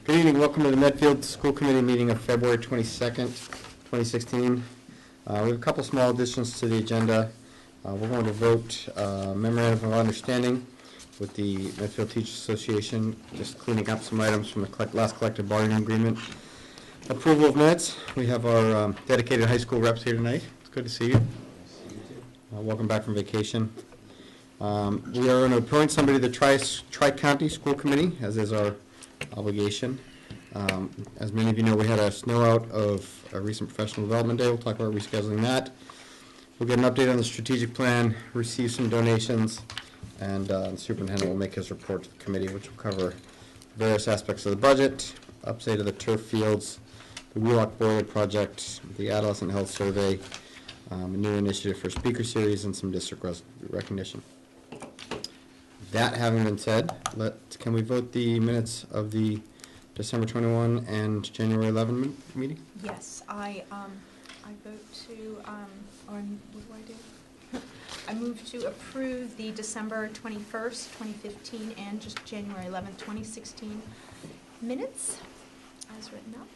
Good evening. Welcome to the Medfield School Committee meeting of February 22nd, 2016. We have a couple small additions to the agenda. We're going to vote memorandum of understanding with the Medfield Teachers Association, just cleaning up some items from the last collective bargaining agreement. Approval of minutes. We have our dedicated high school reps here tonight. It's good to see you. Welcome back from vacation. We are going to appoint somebody to the Tri-County School Committee, as is our obligation. As many of you know, we had a snow out of a recent professional development day. We'll talk about rescheduling that. We'll get an update on the strategic plan, receive some donations, and the superintendent will make his report to the committee, which will cover various aspects of the budget, update of the turf fields, the Wheelock boiler project, the Adolescent health survey, a new initiative for speaker series, and some district recognition. That having been said, can we vote the minutes of the December 21 and January 11 meeting? Yes, I vote to, or what do I do? I move to approve the December 21st, 2015 and just January 11th, 2016 minutes as written up.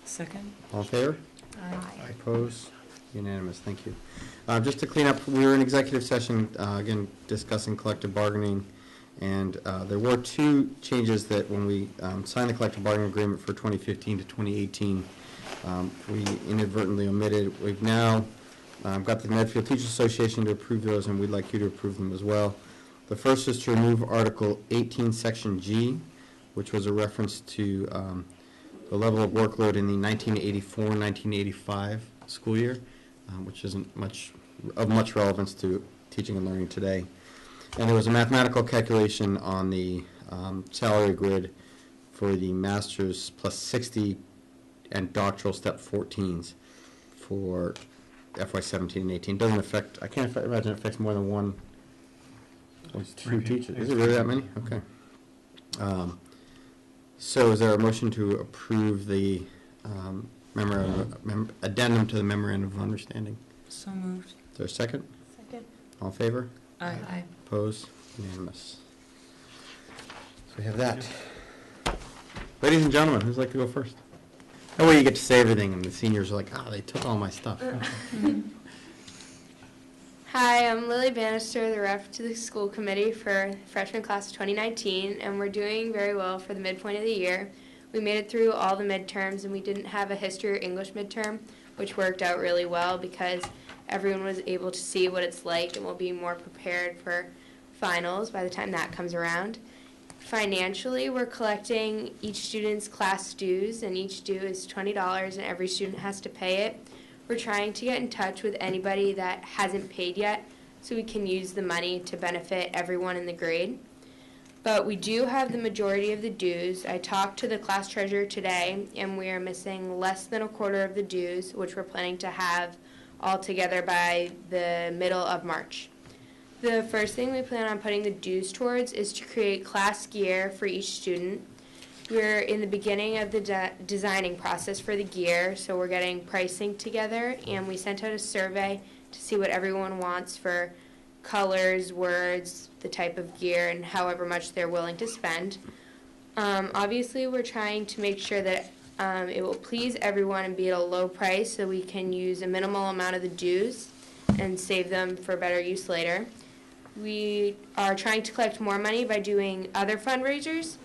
Second. All in favor? Aye. Opposed? Unanimous. Thank you. Just to clean up, we were in executive session, again, discussing collective bargaining. And there were two changes that when we signed the collective bargaining agreement for 2015 to 2018, we inadvertently omitted. We've now got the Medfield Teachers Association to approve those, and we'd like you to approve them as well. The first is to remove Article 18, Section G, which was a reference to the level of workload in the 1984-1985 school year, which isn't of much relevance to teaching and learning today. And there was a mathematical calculation on the salary grid for the master's plus 60 and doctoral step 14s for FY 17 and 18. Doesn't affect, I can't imagine it affects more than one or two teachers. Is it really that many? Okay. So is there a motion to approve the addendum to the memorandum of understanding? So moved. Is there a second? Second. All in favor? Aye. Aye. Opposed? Unanimous. So we have that. Ladies and gentlemen, who'd like to go first? That way you get to say everything, and the seniors are like, they took all my stuff. Hi, I'm Lily Bannister, the rep to the school committee for freshman class of 2019, and we're doing very well for the midpoint of the year. We made it through all the midterms, and we didn't have a history or English midterm, which worked out really well because everyone was able to see what it's like and will be more prepared for finals by the time that comes around. Financially, we're collecting each student's class dues, and each due is $20, and every student has to pay it. We're trying to get in touch with anybody that hasn't paid yet so we can use the money to benefit everyone in the grade. But we do have the majority of the dues. I talked to the class treasurer today, and we are missing less than a quarter of the dues, which we're planning to have all together by the middle of March. The first thing we plan on putting the dues towards is to create class gear for each student. We're in the beginning of the designing process for the gear, so we're getting pricing together, and we sent out a survey to see what everyone wants for colors, words, the type of gear, and however much they're willing to spend. Obviously, we're trying to make sure that it will please everyone and be at a low price so we can use a minimal amount of the dues and save them for better use later. We are trying to collect more money by doing other fundraisers.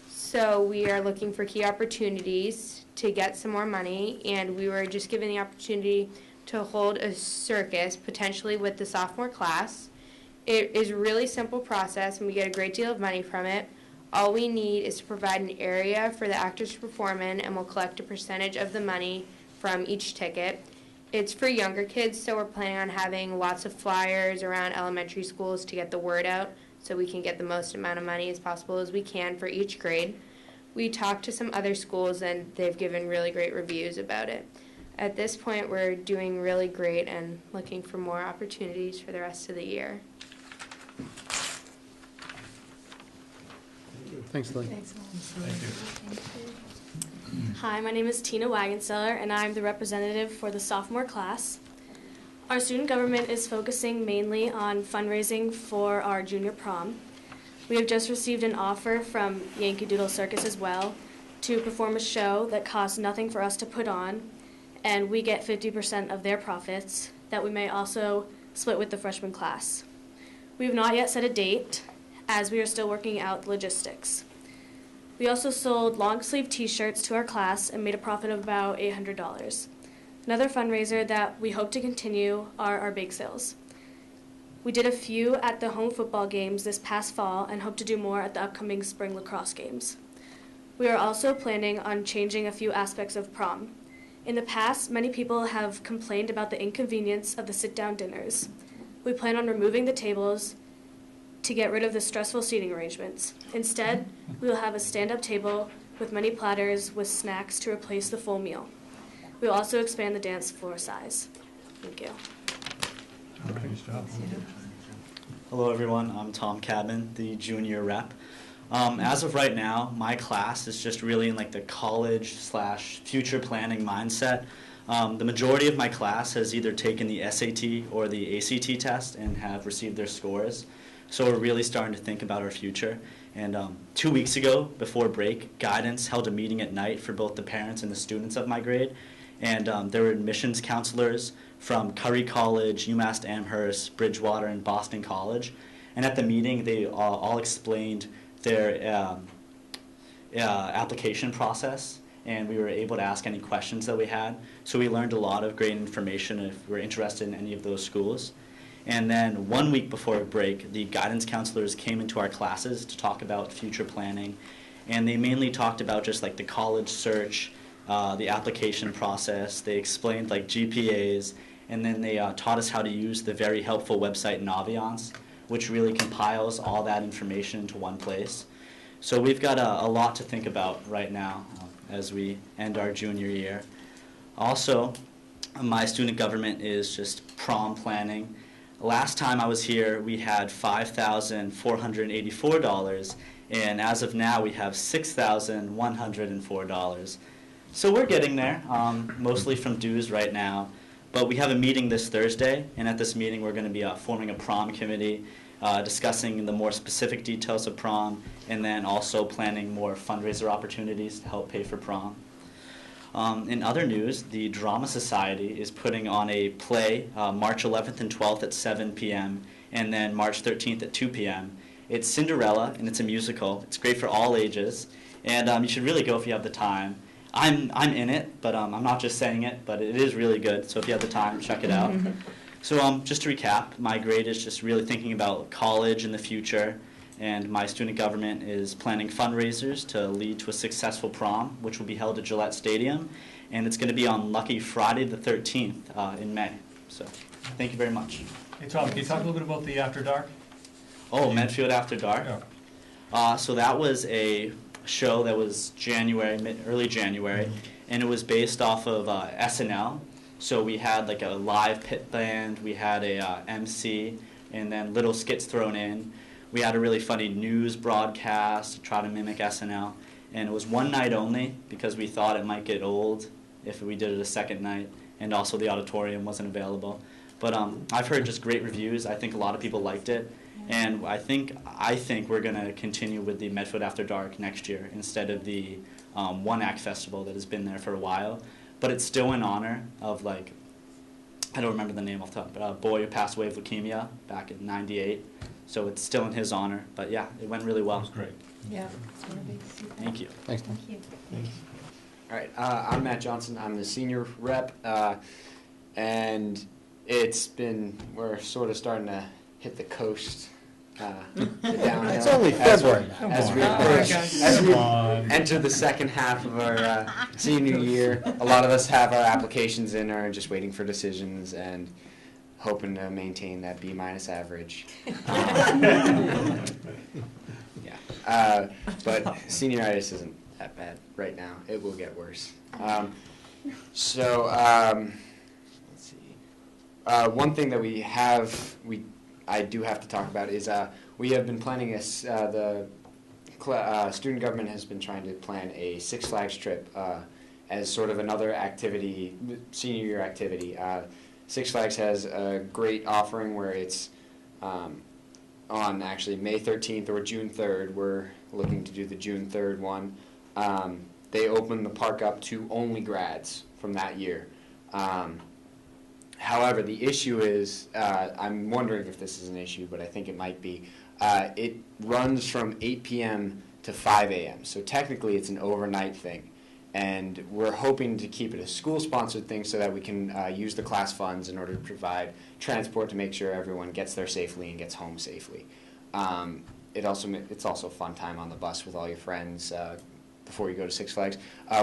So we are looking for key opportunities to get some more money, and we were just given the opportunity to hold a circus, potentially with the sophomore class. It is a really simple process, and we get a great deal of money from it. All we need is to provide an area for the actors to perform in, and we'll collect a percentage of the money from each ticket. It's for younger kids, so we're planning on having lots of flyers around elementary schools to get the word out so we can get the most amount of money as possible as we can for each grade. We talked to some other schools, and they've given really great reviews about it. At this point, we're doing really great and looking for more opportunities for the rest of the year. Thanks, Lily. Thank you. Hi, my name is Tina Wagenseller, and I'm the representative for the sophomore class. Our student government is focusing mainly on fundraising for our junior prom. We have just received an offer from Yankee Doodle Circus as well to perform a show that costs nothing for us to put on, and we get 50% of their profits that we may also split with the freshman class. We have not yet set a date, as we are still working out the logistics. We also sold long-sleeve t-shirts to our class and made a profit of about $800. Another fundraiser that we hope to continue are our bake sales. We did a few at the home football games this past fall and hope to do more at the upcoming spring lacrosse games. We are also planning on changing a few aspects of prom. In the past, many people have complained about the inconvenience of the sit-down dinners. We plan on removing the tables to get rid of the stressful seating arrangements. Instead, we will have a stand-up table with many platters with snacks to replace the full meal. We will also expand the dance floor size. Thank you. Nice job. Hello everyone, I'm Tom Cabin, the junior rep. As of right now, my class is just really in like the college/future planning mindset. The majority of my class has either taken the SAT or the ACT test and have received their scores. So we're really starting to think about our future. And 2 weeks ago, before break, guidance held a meeting at night for both the parents and the students of my grade. And there were admissions counselors from Curry College, UMass Amherst, Bridgewater, and Boston College. And at the meeting, they all explained their application process, and we were able to ask any questions that we had. So we learned a lot of great information if we're interested in any of those schools. And then 1 week before break, the guidance counselors came into our classes to talk about future planning. And they mainly talked about just like the college search, the application process. They explained like GPAs, and then they taught us how to use the very helpful website Naviance, which really compiles all that information into one place. So we've got a lot to think about right now as we end our junior year. Also, my student government is just prom planning. Last time I was here, we had $5,484, and as of now, we have $6,104. So we're getting there, mostly from dues right now. But we have a meeting this Thursday, and at this meeting, we're going to be forming a prom committee, discussing the more specific details of prom, and then also planning more fundraiser opportunities to help pay for prom. In other news, the Drama Society is putting on a play March 11th and 12th at 7 p.m. and then March 13th at 2 p.m. It's Cinderella, and it's a musical. It's great for all ages, and you should really go if you have the time. I'm in it, but I'm not just saying it, but it is really good, so if you have the time, check it out. So just to recap, my grade is just really thinking about college in the future, and my student government is planning fundraisers to lead to a successful prom, which will be held at Gillette Stadium, and it's going to be on lucky Friday the 13th in May. So thank you very much. Hey Tom, can you talk a little bit about the After Dark? Oh, Medfield After Dark? Yeah. So that was a show that was early January, and it was based off of SNL. So we had like a live pit band, we had a MC, and then little skits thrown in. We had a really funny news broadcast to try to mimic SNL, and it was one night only because we thought it might get old if we did it a second night, and also the auditorium wasn't available. But I've heard just great reviews. I think a lot of people liked it, and I think we're going to continue with the Medfield After Dark next year instead of the One Act Festival that has been there for a while. But it's still in honor of, like, I don't remember the name off the top, but a boy who passed away of leukemia back in '98. So it's still in his honor. But yeah, it went really well. That was great. Yeah. Thank you. Thanks, Tom. Thank you. All right, I'm Matt Johnson. I'm the senior rep, and we're sort of starting to hit the coast, the downhill. It's only February. As we enter the second half of our senior year. A lot of us have our applications in, are just waiting for decisions and hoping to maintain that B- average. But senioritis isn't that bad right now. It will get worse. Let's see. One thing that I do have to talk about is we have been planning the student government has been trying to plan a Six Flags trip as sort of another activity, senior year activity. Six Flags has a great offering where it's on actually May 13th or June 3rd. We're looking to do the June 3rd one. they opened the park up to only grads from that year. However, the issue is, I'm wondering if this is an issue, but I think it might be. It runs from 8 p.m. to 5 a.m., so technically it's an overnight thing. And we're hoping to keep it a school-sponsored thing so that we can use the class funds in order to provide transport to make sure everyone gets there safely and gets home safely. It's also a fun time on the bus with all your friends before you go to Six Flags.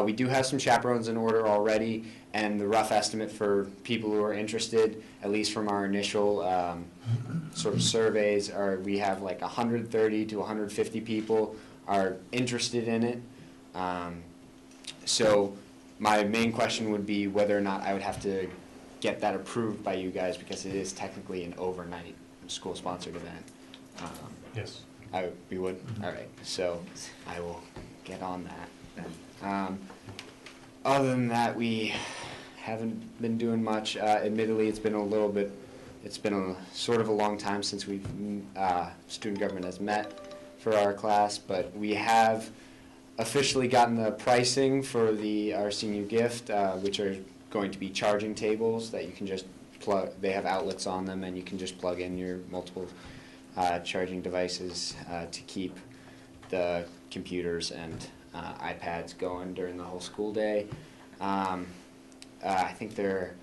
We do have some chaperones in order already, and the rough estimate for people who are interested, at least from our initial sort of surveys, we have like 130 to 150 people are interested in it. So my main question would be whether or not I would have to get that approved by you guys, because it is technically an overnight school-sponsored event. Yes. We would? All right, so I will get on that then. Other than that, we haven't been doing much. Admittedly, it's been sort of a long time since student government has met for our class, but we have officially gotten the pricing for our senior gift, which are going to be charging tables that you can just plug. They have outlets on them, and you can just plug in your multiple charging devices to keep the computers and iPads going during the whole school day. I think they're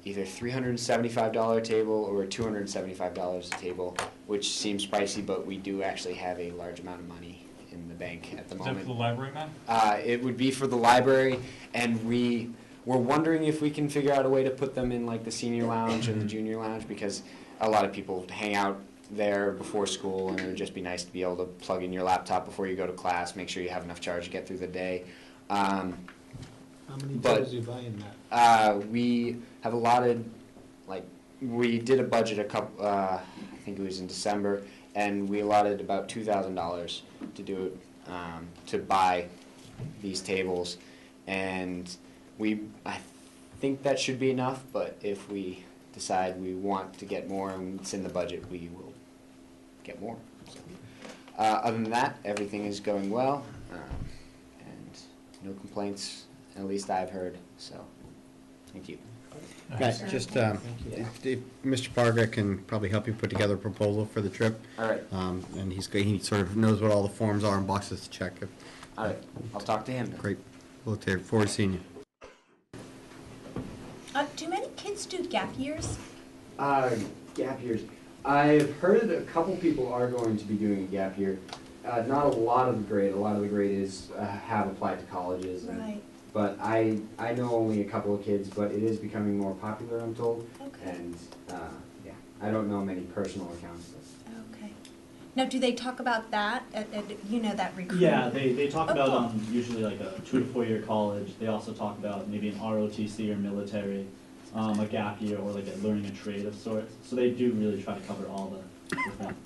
either $375 table or $275 a table, which seems pricey, but we do actually have a large amount of money in the bank at the moment. Is that for the library, Matt? It would be for the library, and we're wondering if we can figure out a way to put them in like the senior lounge and the junior lounge, because a lot of people hang out there before school, and it would just be nice to be able to plug in your laptop before you go to class, make sure you have enough charge to get through the day. How many tables do you buy in that? We have allotted, we did a budget I think it was in December, and we allotted about $2,000 to do it, to buy these tables, and I think that should be enough, but if we decide we want to get more and it's in the budget, we will get more. So, other than that, everything is going well, and no complaints, at least I've heard, so thank you. Guys, just, if Mr. Parga can probably help you put together a proposal for the trip. All right. And he sort of knows what all the forms are and boxes to check. All right, I'll talk to him. Great. We'll look forward to seeing you. Do many kids do gap years? Gap years. I've heard that a couple people are going to be doing a gap year. Not a lot of the grade. A lot of the grade is have applied to colleges. Right. But I know only a couple of kids, but it is becoming more popular, I'm told. Okay. And yeah, I don't know many personal accounts. Okay. Now, do they talk about that at that recruitment? Yeah, they talk about cool. usually like a 2 to 4 year college. They also talk about maybe an ROTC or military, a gap year, or like learning a trade of sorts. So they do really try to cover all the different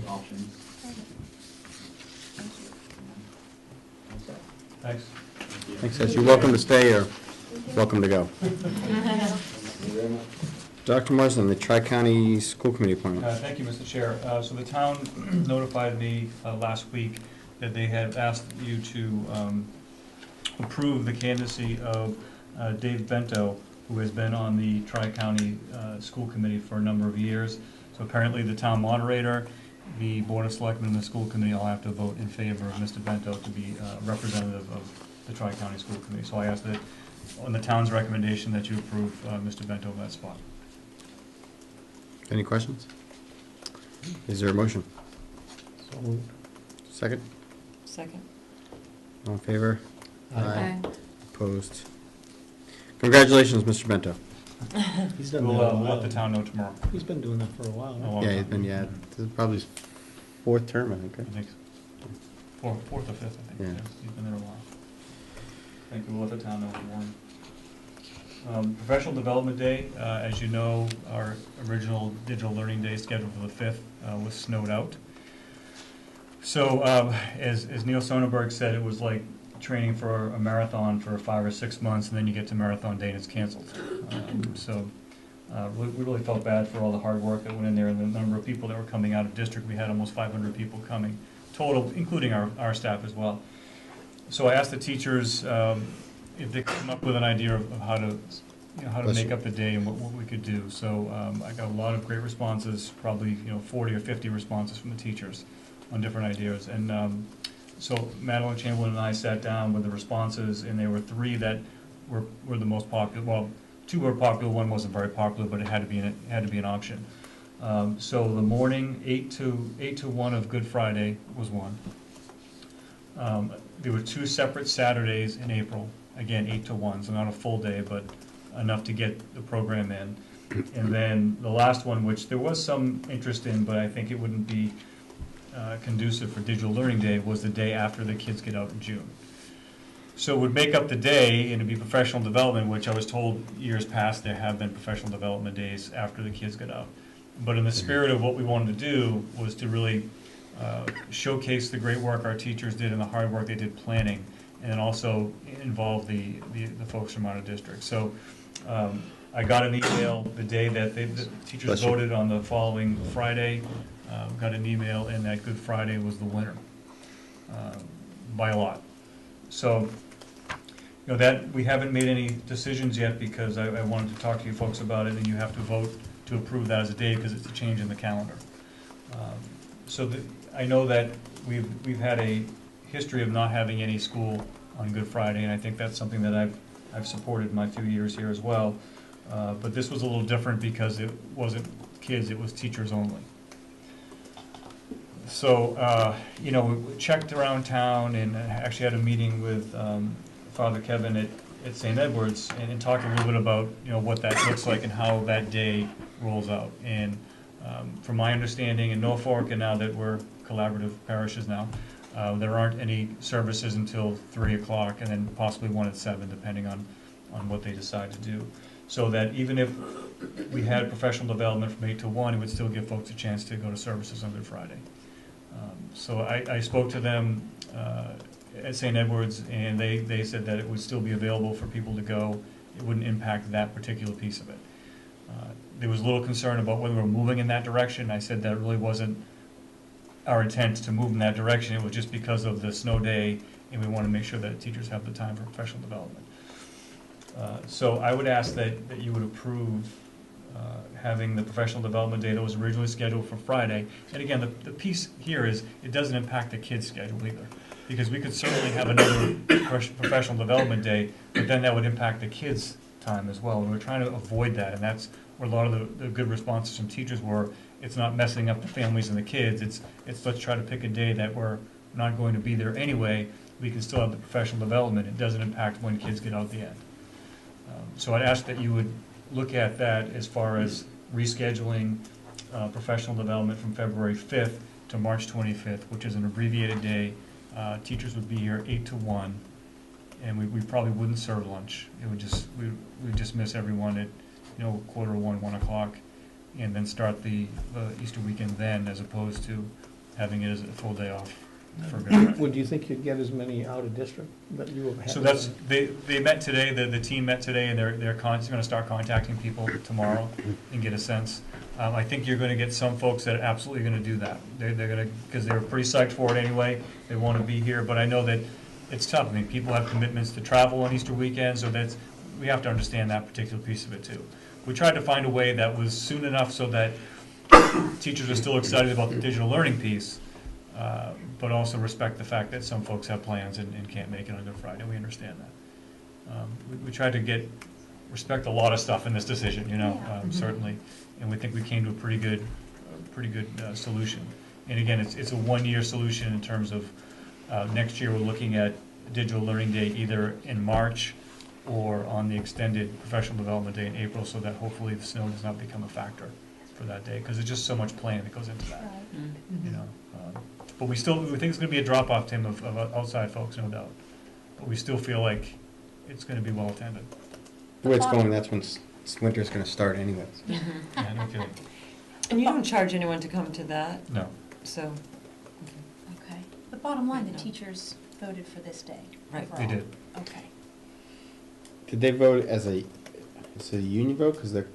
options. Thanks. Thanks, guys. You're welcome to stay or welcome to go. Dr. Marsden, the Tri-County School Committee appointment. Thank you, Mr. Chair. So the town notified me last week that they had asked you to approve the candidacy of Dave Bento, who has been on the Tri-County School Committee for a number of years. So apparently the town moderator, the Board of Selectmen, and the school committee all have to vote in favor of Mr. Bento to be representative of the Tri-County School Committee. So I ask that, on the town's recommendation, that you approve Mr. Bento of that spot. Any questions? Is there a motion? So moved. Second? Second. All in favor? Aye. Opposed? Congratulations, Mr. Bento. He's done that We'll a while. let the town know tomorrow. He's been doing that for a while, A right? long Yeah, he's time. been, this is probably his fourth term, I think, I right? think so. Fourth or fifth, I think. Yeah. He's been there a while. Thank you. We'll let the town know tomorrow. Professional Development Day, as you know, our original digital learning day scheduled for the 5th was snowed out. So as Neil Sonnenberg said, it was like training for a marathon for 5 or 6 months, and then you get to marathon day and it's canceled. We really felt bad for all the hard work that went in there and the number of people that were coming out of district. We had almost 500 people coming total, including our staff as well. So I asked the teachers if they could come up with an idea of how to, how to make up the day and what we could do. So I got a lot of great responses, probably 40 or 50 responses from the teachers on different ideas. And so Madeline Chamberlain and I sat down with the responses, and there were 3 that were the most popular. Well, 2 were popular, 1 wasn't very popular, but it had to be an option. So the morning 8 to 1 of Good Friday was one. There were 2 separate Saturdays in April, again 8 to 1, so not a full day, but enough to get the program in. And then the last one, which there was some interest in, but I think it wouldn't be conducive for Digital Learning Day, was the day after the kids get out in June. So it would make up the day, and it'd be professional development, which I was told years past there have been professional development days after the kids get out. But in the spirit of what we wanted to do was to really showcase the great work our teachers did and the hard work they did planning, and then also involve the folks from out of district. So I got an email the day that the teachers voted on the following Friday, got an email, and that Good Friday was the winner by a lot. So that we haven't made any decisions yet, because I wanted to talk to you folks about it, and you have to vote to approve that as a day because it's a change in the calendar. I know that we've had a history of not having any school on Good Friday, and I think that's something that I've supported my few years here as well. But this was a little different because it wasn't kids, it was teachers only. So, we checked around town and actually had a meeting with Father Kevin at St. Edward's and talked a little bit about, what that looks like and how that day rolls out. And from my understanding in Norfolk, and now that we're collaborative parishes now, there aren't any services until 3 o'clock, and then possibly 1 at 7, depending on what they decide to do. So that even if we had professional development from 8 to 1, it would still give folks a chance to go to services on Good Friday. So I spoke to them at St. Edward's, and they said that it would still be available for people to go. It wouldn't impact that particular piece of it. There was a little concern about whether we're moving in that direction. I said that really wasn't our intent to move in that direction. It was just because of the snow day, and we want to make sure that teachers have the time for professional development. So I would ask that you would approve having the professional development day that was originally scheduled for Friday. And again, the piece here is it doesn't impact the kids' schedule either, because we could certainly have another professional development day, but then that would impact the kids' time as well. And we're trying to avoid that, and that's where a lot of the good responses from teachers were. It's not messing up the families and the kids. It's let's try to pick a day that we're not going to be there anyway. We can still have the professional development. It doesn't impact when kids get out the end. So I'd ask that you would look at that as far as rescheduling professional development from February 5th to March 25th, which is an abbreviated day. Teachers would be here 8 to 1, and we probably wouldn't serve lunch. It would just we'd just miss everyone at 1:45, 1 o'clock, and then start the Easter weekend then, as opposed to having it as a full day off for Good Friday. Well, do you think you'd get as many out of district that you have had? So they met today, the team met today, and they're going to start contacting people tomorrow and get a sense. I think you're going to get some folks that are absolutely going to do that. They're going to, because they're pretty psyched for it anyway. They want to be here, but I know that it's tough. I mean, people have commitments to travel on Easter weekend, so we have to understand that particular piece of it too. We tried to find a way that was soon enough so that teachers are still excited about the digital learning piece, but also respect the fact that some folks have plans and can't make it on Good Friday. We understand that. We tried to respect a lot of stuff in this decision, certainly, and we think we came to a pretty good solution. And again, it's a one-year solution in terms of next year we're looking at Digital Learning Day either in March or on the extended Professional Development Day in April, so that hopefully the snow does not become a factor for that day, because there's just so much planning that goes into that. But we think it's going to be a drop-off, Tim, of outside folks, no doubt. But we still feel like it's going to be well attended. The way it's going, that's when winter's going to start anyways. Yeah, no kidding. And you don't charge anyone to come to that? No. So, Okay. The bottom line, the No. teachers voted for this day. Right. They did. Okay. Did they vote is it a union vote? Because It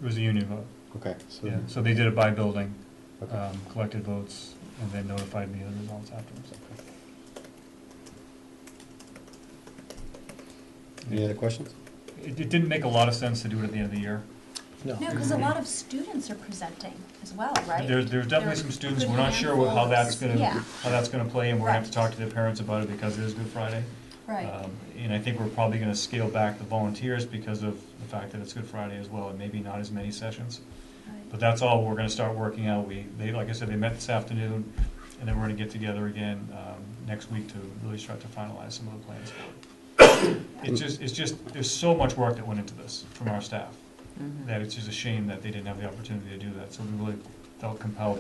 was a union vote. okay. So Yeah, so they did it by building, okay. collected votes, and then notified me of the results afterwards. Any other questions? It didn't make a lot of sense to do it at the end of the year. No. No, because a lot of students are presenting as well, right? There's definitely There's some students, good we're not sure handful how of that's gonna, yeah. how that's gonna play, and we're gonna have to Right. talk to their parents about it because it is Good Friday. Right. And I think we're probably gonna scale back the volunteers because of the fact that it's Good Friday as well, and maybe not as many sessions. Right. But that's all we're gonna start working out. They, like I said, they met this afternoon, and then we're gonna get together again, next week to really start to finalize some of the plans for it. It's just, there's so much work that went into this from our staff, that it's just a shame that they didn't have the opportunity to do that. So we really felt compelled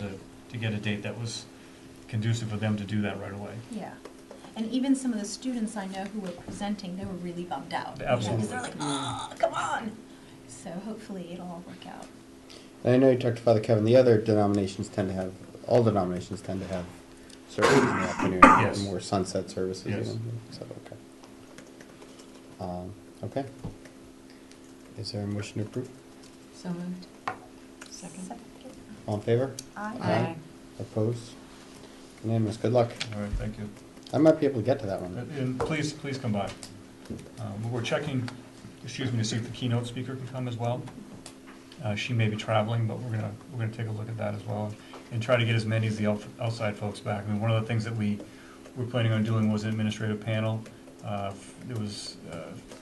to get a date that was conducive for them to do that right away. Yeah. And even some of the students I know who were presenting, they were really bummed out. Absolutely. Because they're like, oh, come on. So hopefully it'll all work out. And I know you talked to Father Kevin, the other denominations tend to have, all denominations tend to have services in the afternoon. Yes. More sunset services, you know, Yes. so, okay. Okay. Is there a motion to approve? So moved. Second. All in favor? Aye. Opposed? Unanimous, good luck. All right, thank you. I might be able to get to that one. And please come by. We're checking, to see if the keynote speaker can come as well. She may be traveling, but we're gonna take a look at that as well, and try to get as many of the outside folks back. I mean, one of the things that we were planning on doing was an administrative panel. There was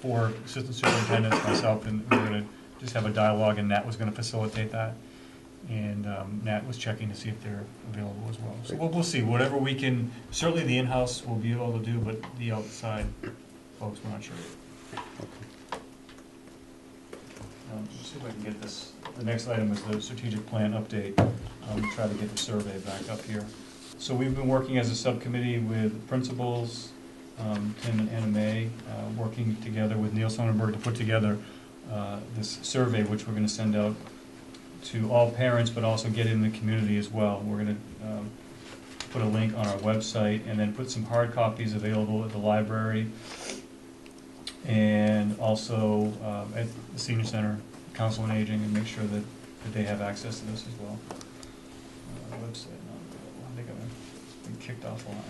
4 assistant superintendents, myself, and we were gonna just have a dialogue, and Nat was gonna facilitate that. And Nat was checking to see if they're available as well. So we'll see, whatever we can, certainly the in-house we'll be able to do, but the outside folks, we're not sure. Let's see if I can get this. The next item is the strategic plan update. Try to get the survey back up here. So we've been working as a subcommittee with principals, Tim and Anna May, working together with Neil Sonnenberg to put together this survey, which we're going to send out to all parents, but also get in the community as well. We're going to put a link on our website and then put some hard copies available at the library and also at the Senior Center, Council on Aging, and make sure that they have access to this as well. Website, I think I've been kicked off the line.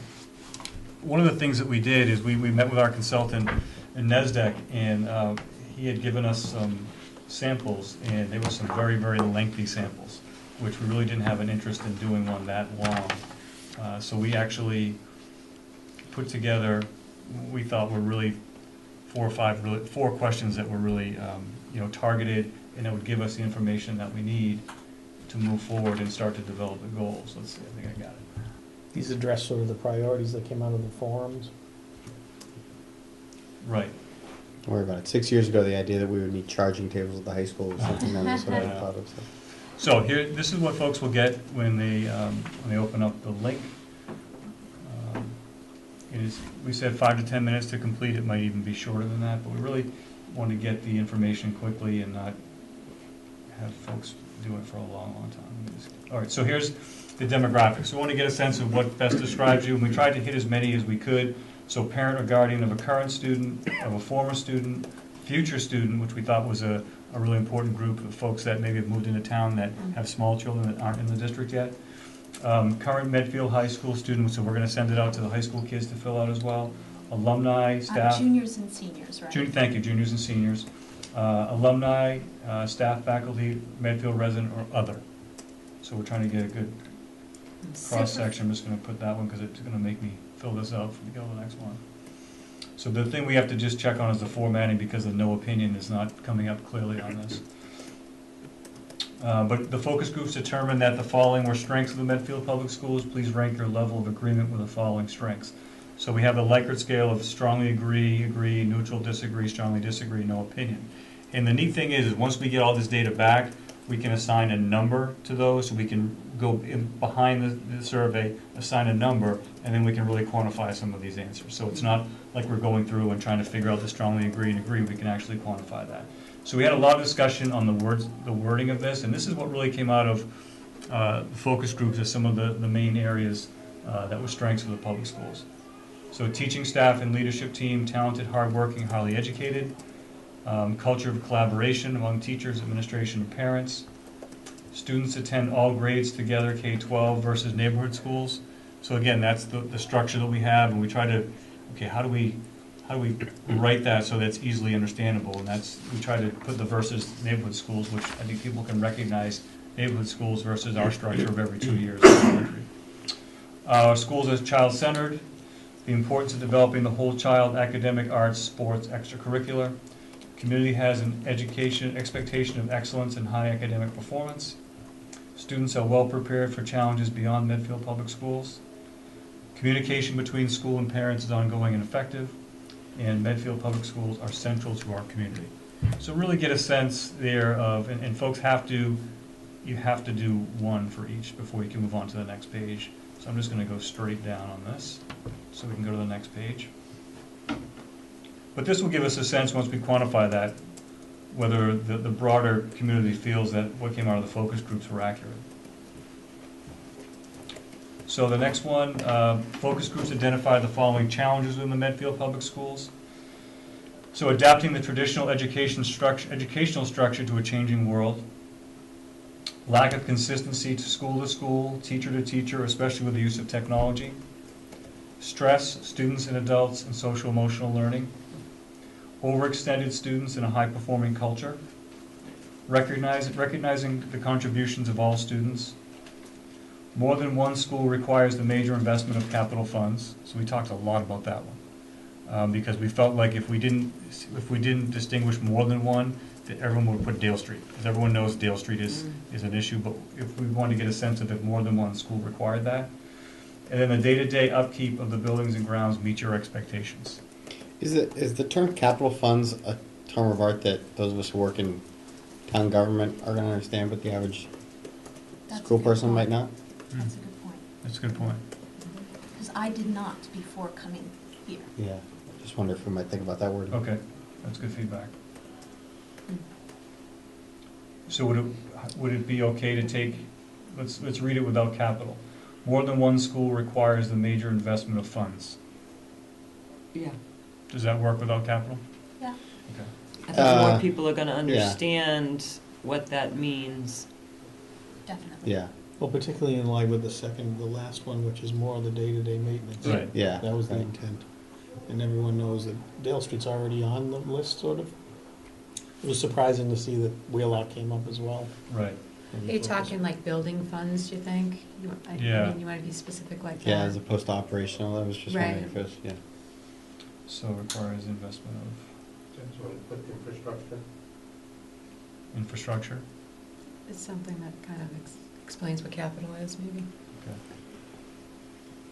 One of the things that we did is we met with our consultant in NESDEC, and he had given us some samples, and they were some very, very lengthy samples, which we really didn't have an interest in doing one that long. So we actually put together, we thought were really 4 or 5, 4 questions that were really targeted, and that would give us the information that we need to move forward and start to develop the goals. Let's see, I think I got it. These address sort of the priorities that came out of the forums. Right. Don't worry about it. 6 years ago, the idea that we would need charging tables at the high school was something that was what I thought of. So here, this is what folks will get when they open up the link. It is, we said 5 to 10 minutes to complete. It might even be shorter than that, but we really want to get the information quickly and not have folks do it for a long, long time. All right, so here's the demographics. We want to get a sense of what best describes you, and we tried to hit as many as we could. So parent or guardian of a current student, of a former student, future student, which we thought was a really important group of folks that maybe have moved into town that have small children that aren't in the district yet. Current Medfield High School students, so we're going to send it out to the high school kids to fill out as well. Alumni, staff. Juniors and seniors, right? Thank you, juniors and seniors. Alumni, staff, faculty, Medfield resident, or other. So we're trying to get a good cross-section. I'm just going to put that one because it's going to make me fill this out before we go to the next one. So the thing we have to just check on is the formatting because the no opinion is not coming up clearly on this. But the focus groups determined that the following were strengths of the Medfield Public Schools. Please rank your level of agreement with the following strengths. So we have the Likert scale of strongly agree, agree, neutral, disagree, strongly disagree, no opinion. And the neat thing is once we get all this data back, we can assign a number to those, so we can go in behind the survey, assign a number, and then we can really quantify some of these answers. So it's not like we're going through and trying to figure out the strongly agree and agree, we can actually quantify that. So we had a lot of discussion on the wording of this, and this is what really came out of the focus groups as some of the main areas that were strengths of the public schools. So teaching staff and leadership team, talented, hardworking, highly educated. Culture of collaboration among teachers, administration, and parents. Students attend all grades together, K-12 versus neighborhood schools. So again, that's the structure that we have, and we try to, okay, how do we how do we write that so that's easily understandable? And that's, we try to put the versus neighborhood schools, which I think people can recognize neighborhood schools versus our structure of every 2 years in elementary. Our schools as child-centered, the importance of developing the whole child, academic, arts, sports, extracurricular. Community has an expectation of excellence and high academic performance. Students are well prepared for challenges beyond Medfield Public Schools. Communication between school and parents is ongoing and effective. And Medfield Public Schools are central to our community. So really get a sense there of, and folks you have to do one for each before you can move on to the next page. So I'm just going to go straight down on this so we can go to the next page. But this will give us a sense, once we quantify that, whether the broader community feels that what came out of the focus groups were accurate. So the next one, focus groups identify the following challenges within the Medfield Public Schools. So adapting the traditional educational structure to a changing world. Lack of consistency to school, teacher to teacher, especially with the use of technology. Stress, students and adults, and social emotional learning. Overextended students in a high-performing culture. Recognizing the contributions of all students. More than one school requires the major investment of capital funds. So we talked a lot about that one. Because we felt like if we didn't distinguish more than one, that everyone would put Dale Street. Because everyone knows Dale Street is an issue, but if we wanted to get a sense of if more than one school required that. And then the day-to-day upkeep of the buildings and grounds meet your expectations. Is the term capital funds a term of art that those of us who work in town government are going to understand, but the average school person might not? That's a good point. That's a good point. Because I did not before coming here. Yeah, just wonder if we might think about that word. Okay, that's good feedback. So would it be okay to take, let's read it without capital. More than one school requires the major investment of funds. Yeah. Does that work without capital? Yeah. Okay. I think more people are gonna understand what that means. Definitely. Yeah, Well, particularly in line with the last one, which is more of the day-to-day maintenance. Right. yeah. That was the right. intent. And everyone knows that Dale Street's already on the list, sort of. It was surprising to see that Wheelock came up as well. Right. Are you talking like building funds, do you think? Yeah. I mean, you want to be specific like that? Yeah, as opposed to operational, I was just wondering if it was, yeah. So requires investment of That's what I put infrastructure. infrastructure. It's something that kind of explains what capital is, maybe. Okay.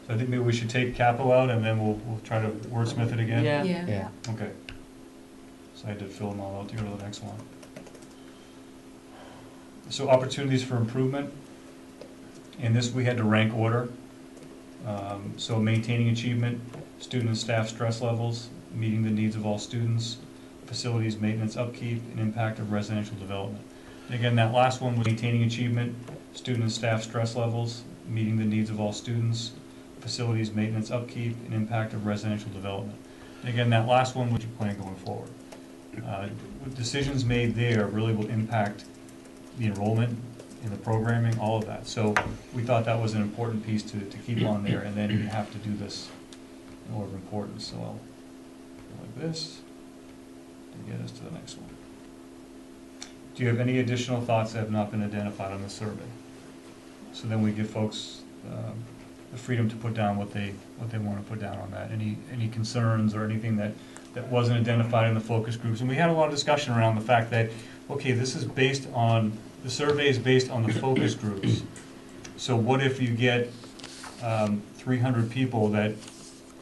So I think maybe we should take capital out and then we'll try to wordsmith it again. Yeah. Yeah. Okay. So I did fill them all out to go to the next one. So opportunities for improvement. In this, we had to rank order. So maintaining achievement, student and staff stress levels, meeting the needs of all students, facilities maintenance upkeep, and impact of residential development. And again, that last one was maintaining achievement, student and staff stress levels, meeting the needs of all students, facilities maintenance upkeep, and impact of residential development. And again, that last one was your plan going forward. Decisions made there really will impact the enrollment in the programming, all of that. So we thought that was an important piece to keep on there, and then you have to do this in order of importance. So I'll go like this to get us to the next one. Do you have any additional thoughts that have not been identified on the survey? So then we give folks the freedom to put down what they want to put down on that. Any concerns or anything that wasn't identified in the focus groups? And we had a lot of discussion around the fact that, okay, this is based on, the survey is based on the focus groups. So what if you get 300 people that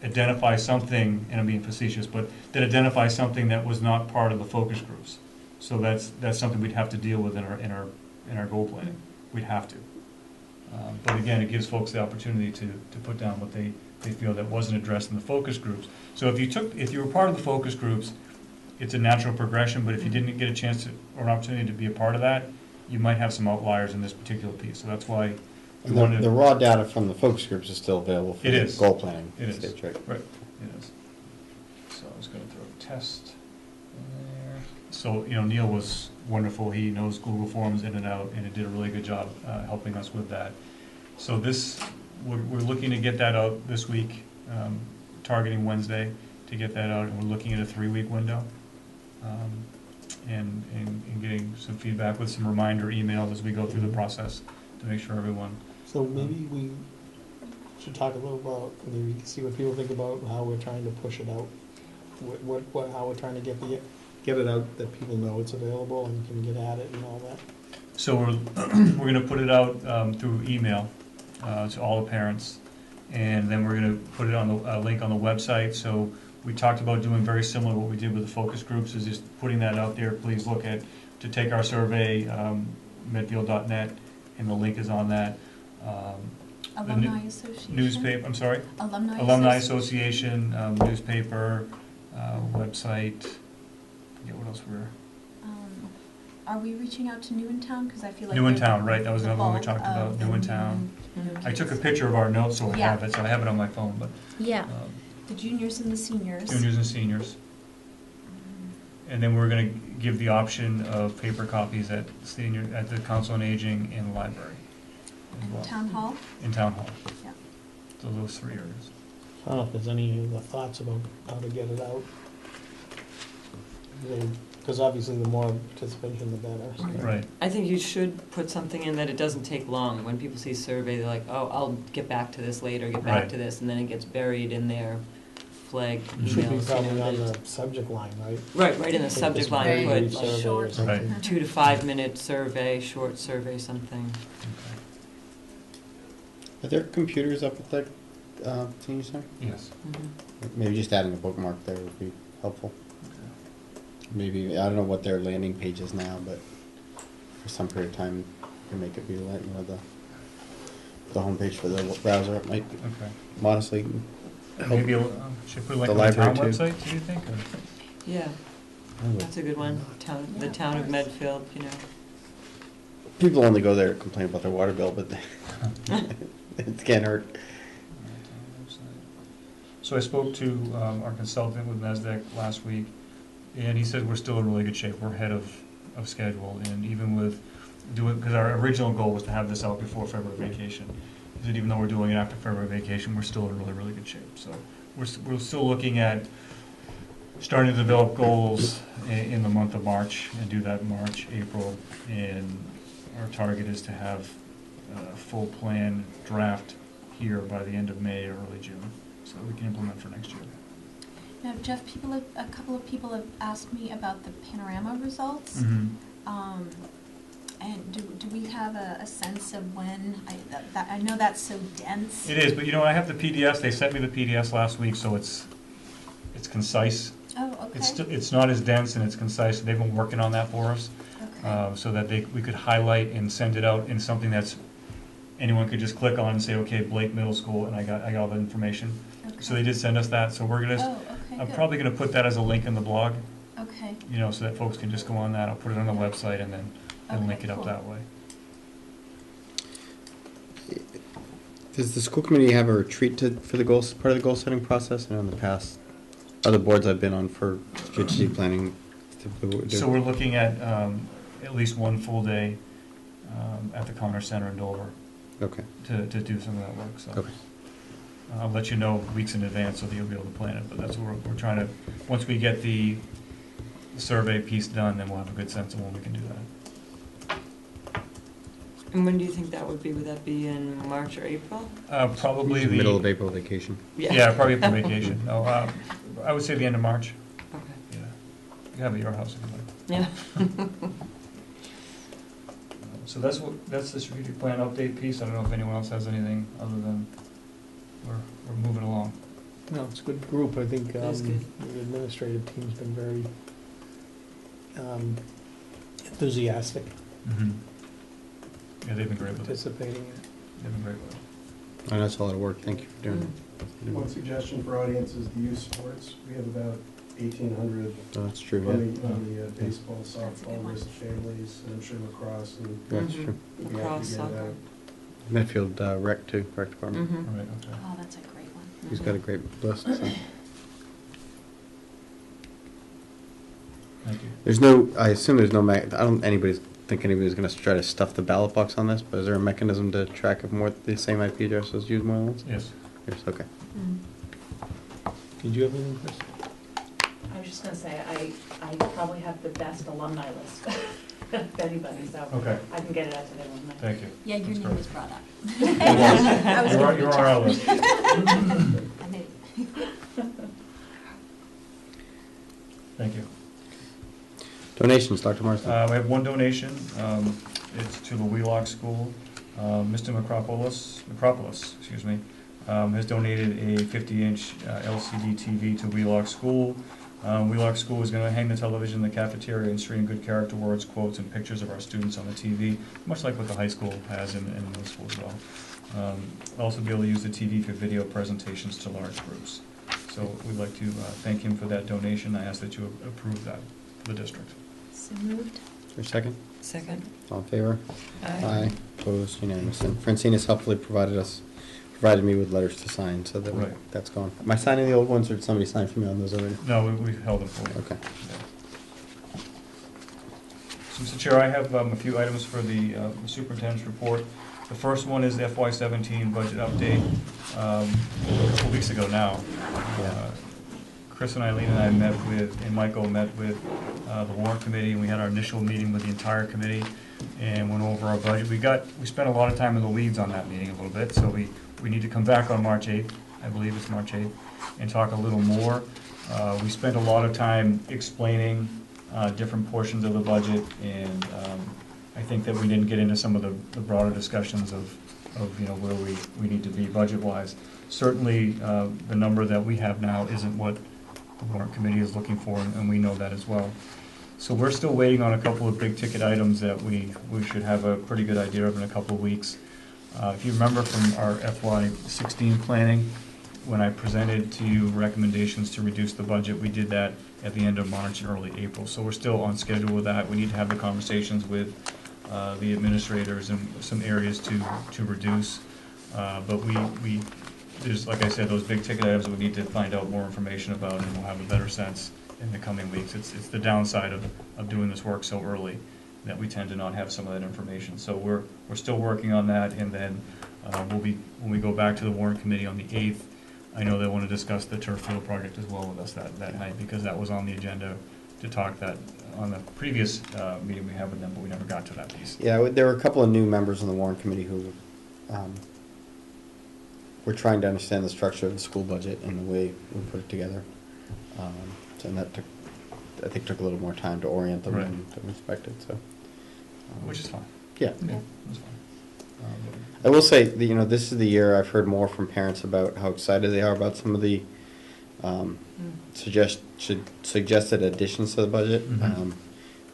identify something, and I'm being facetious, but that identify something that was not part of the focus groups? So that's something we'd have to deal with in our goal planning. We'd have to. But again, it gives folks the opportunity to put down what they feel that wasn't addressed in the focus groups. So if you were part of the focus groups, it's a natural progression, but if you didn't get a chance to, or an opportunity to be a part of that, you might have some outliers in this particular piece. So that's why we wanted The raw data from the focus groups is still available for It is. goal planning. It is. Stage, right? Right, it is. So I was gonna throw a test in there. So, Neil was wonderful. He knows Google Forms in and out, and he did a really good job helping us with that. So we're looking to get that out this week, targeting Wednesday, to get that out, and we're looking at a 3-week window. And getting some feedback with some reminder emails as we go through the process to make sure everyone. So maybe we should talk a little about, maybe see what people think about how we're trying to push it out. How we're trying to get it out, that people know it's available and can get at it and all that. So we're gonna put it out through email to all the parents, and then we're gonna put it on the link on the website. So we talked about doing very similar to what we did with the focus groups, is just putting that out there. Please look to take our survey, medfield.net, and the link is on that. Alumni Association? Newspaper, I'm sorry? Alumni Association, newspaper, website, forget what else we're. Are we reaching out to New in Town? Because I feel like New in they're Town, right, that was the another one we bulk talked about, of New the in Town. new I took a kids. picture of our notes, so I Yeah. have it, so I have it on my phone, but. Yeah, the juniors and the seniors. Juniors and seniors. And then we're gonna give the option of paper copies at the Council on Aging and the library as And well. Town Hall? In Town Hall. Yeah. So those 3 areas. I don't know if there's any other thoughts about how to get it out. Because obviously the more participation, the better. So. Right. I think you should put something in that it doesn't take long. When people see survey, they're like, oh, I'll get back to this later, get back Right. to this, and then it gets buried in their flagged It Should be emails. probably on that the subject line, right? right in the Take subject this line, very put brief survey or Short. something. Right. 2 to 5 minute survey, short survey, something. Are there computers up at the senior center? Yes. Maybe just adding a bookmark there would be helpful. Maybe, I don't know what their landing page is now, but for some period of time, you can make it be, the homepage for the browser. It might Okay. modestly help. Maybe, should put like The on the town library, too. website, do you think? Or- Yeah, that's a good one. The Yeah, town of of course. Medfield, People only go there to complain about their water bill, but it can't hurt. So I spoke to our consultant with NASDAQ last week, and he said we're still in really good shape. We're ahead of schedule, and even with because our original goal was to have this out before February vacation. He said even though we're doing it after February vacation, we're still in really, really good shape. So we're still looking at starting to develop goals in the month of March, and do that in March, April, and our target is to have a full plan draft here by the end of May or early June, so that we can implement for next year. Now, Jeff, a couple of people have asked me about the panorama results. And do we have a sense of when, I know that's so dense. It is, but I have the PDFs, they sent me the PDFs last week, so it's concise. Oh, okay. It's not as dense and it's concise, they've been working on that for us, Okay. so that we could highlight and send it out in something that's, anyone could just click on and say, okay, Blake Middle School, and I got all the information. So they did send us that, so we're gonna, Oh, okay, I'm good. probably gonna put that as a link in the blog, Okay. so that folks can just go on that, I'll put it on the website and then Okay, link it up cool. that way. Does the school committee have a retreat for the goals, part of the goal setting process? I know in the past, other boards I've been on for strategic planning. typically do. So we're looking at least one full day at the Connor Center in Dover Okay. to do some of that work, so. Okay. I'll let you know weeks in advance so that you'll be able to plan it, but that's what we're trying to, once we get the survey piece done, then we'll have a good sense of when we can do that. And when do you think that would be? Would that be in March or April? Probably the. Middle of April vacation. Yeah, probably after vacation. No, I would say the end of March. Okay. Yeah. You can have it at your house if you like. Yeah. So that's the strategic plan update piece. I don't know if anyone else has anything other than we're moving along. No, it's a good group. I think That's good. the administrative team's been very enthusiastic, Yeah, they've been great with it. participating in it. They've been great with it. I know that's a lot of work. Thank you for doing it. One suggestion for audience is the youth sports. We have about 1,800 Oh, that's true. on Yeah. the baseball, That's a good softball one. list families, and I'm sure lacrosse, and That's Mhm. true. we'd be happy Lacrosse, to get it soccer. out. Medfield rec too, rec department. Mhm. All right, okay. Oh, that's a great one. He's got a great list. So. Thank you. There's no. I assume there's no. I don't. Anybody's think anybody's going to try to stuff the ballot box on this. But is there a mechanism to track if more the same IP address is used more than once? Yes. Yes. Okay. Mm. Did you have anything, Chris? just gonna say, I probably have the best alumni list, if anybody, so Okay, I can get it out to the alumni. thank you. Yeah, your That's name great. was brought up. I was You're gonna on- you're reach on our out. list. I knew. Thank you. Donations, Dr. Marston. We have one donation. It's to the Wheelock School. Mr. Macropolis, excuse me, has donated a 50-inch LCD TV to Wheelock School. Wheelock School is going to hang the television in the cafeteria and stream good character words, quotes, and pictures of our students on the TV, much like what the high school has in middle school as well. We'll also be able to use the TV for video presentations to large groups. So we'd like to thank him for that donation. I ask that you approve that for the district. So moved. Is there a second? Second? All in favor? Aye. Opposed, unanimous. And Francine has helpfully provided me with letters to sign, so that Right. that's gone. Am I signing the old ones, or did somebody sign for me on those already? No, we held it for you. Okay. So, Mr. Chair, I have a few items for the superintendent's report. The first one is the FY17 budget update. A couple weeks ago now, Chris and Eileen and I met with, and Michael met with the warrant committee, and we had our initial meeting with the entire committee and went over our budget. We spent a lot of time in the weeds on that meeting a little bit, so we need to come back on March 8th, I believe it's March 8th, and talk a little more. We spent a lot of time explaining different portions of the budget, and I think that we didn't get into some of the broader discussions of where we need to be budget-wise. Certainly, the number that we have now isn't what the warrant committee is looking for, and we know that as well. So we're still waiting on a couple of big-ticket items that we should have a pretty good idea of in a couple of weeks. If you remember from our FY16 planning, when I presented to you recommendations to reduce the budget, we did that at the end of March and early April. So we're still on schedule with that. We need to have the conversations with the administrators and some areas to reduce. But there's, like I said, those big ticket items we need to find out more information about, and we'll have a better sense in the coming weeks. It's the downside of doing this work so early, that we tend to not have some of that information. So we're still working on that, and then when we go back to the warrant committee on the 8th, I know they want to discuss the turf field project as well with us that night, because that was on the agenda to talk that on the previous meeting we had with them, but we never got to that piece. Yeah, there were a couple of new members on the warrant committee who were trying to understand the structure of the school budget and the way we put it together. And that I think took a little more time to orient them Right. than expected. So, Which is fine. Yeah. Yeah, that's fine. I will say, that, this is the year I've heard more from parents about how excited they are about some of the suggested additions to the budget. Mhm.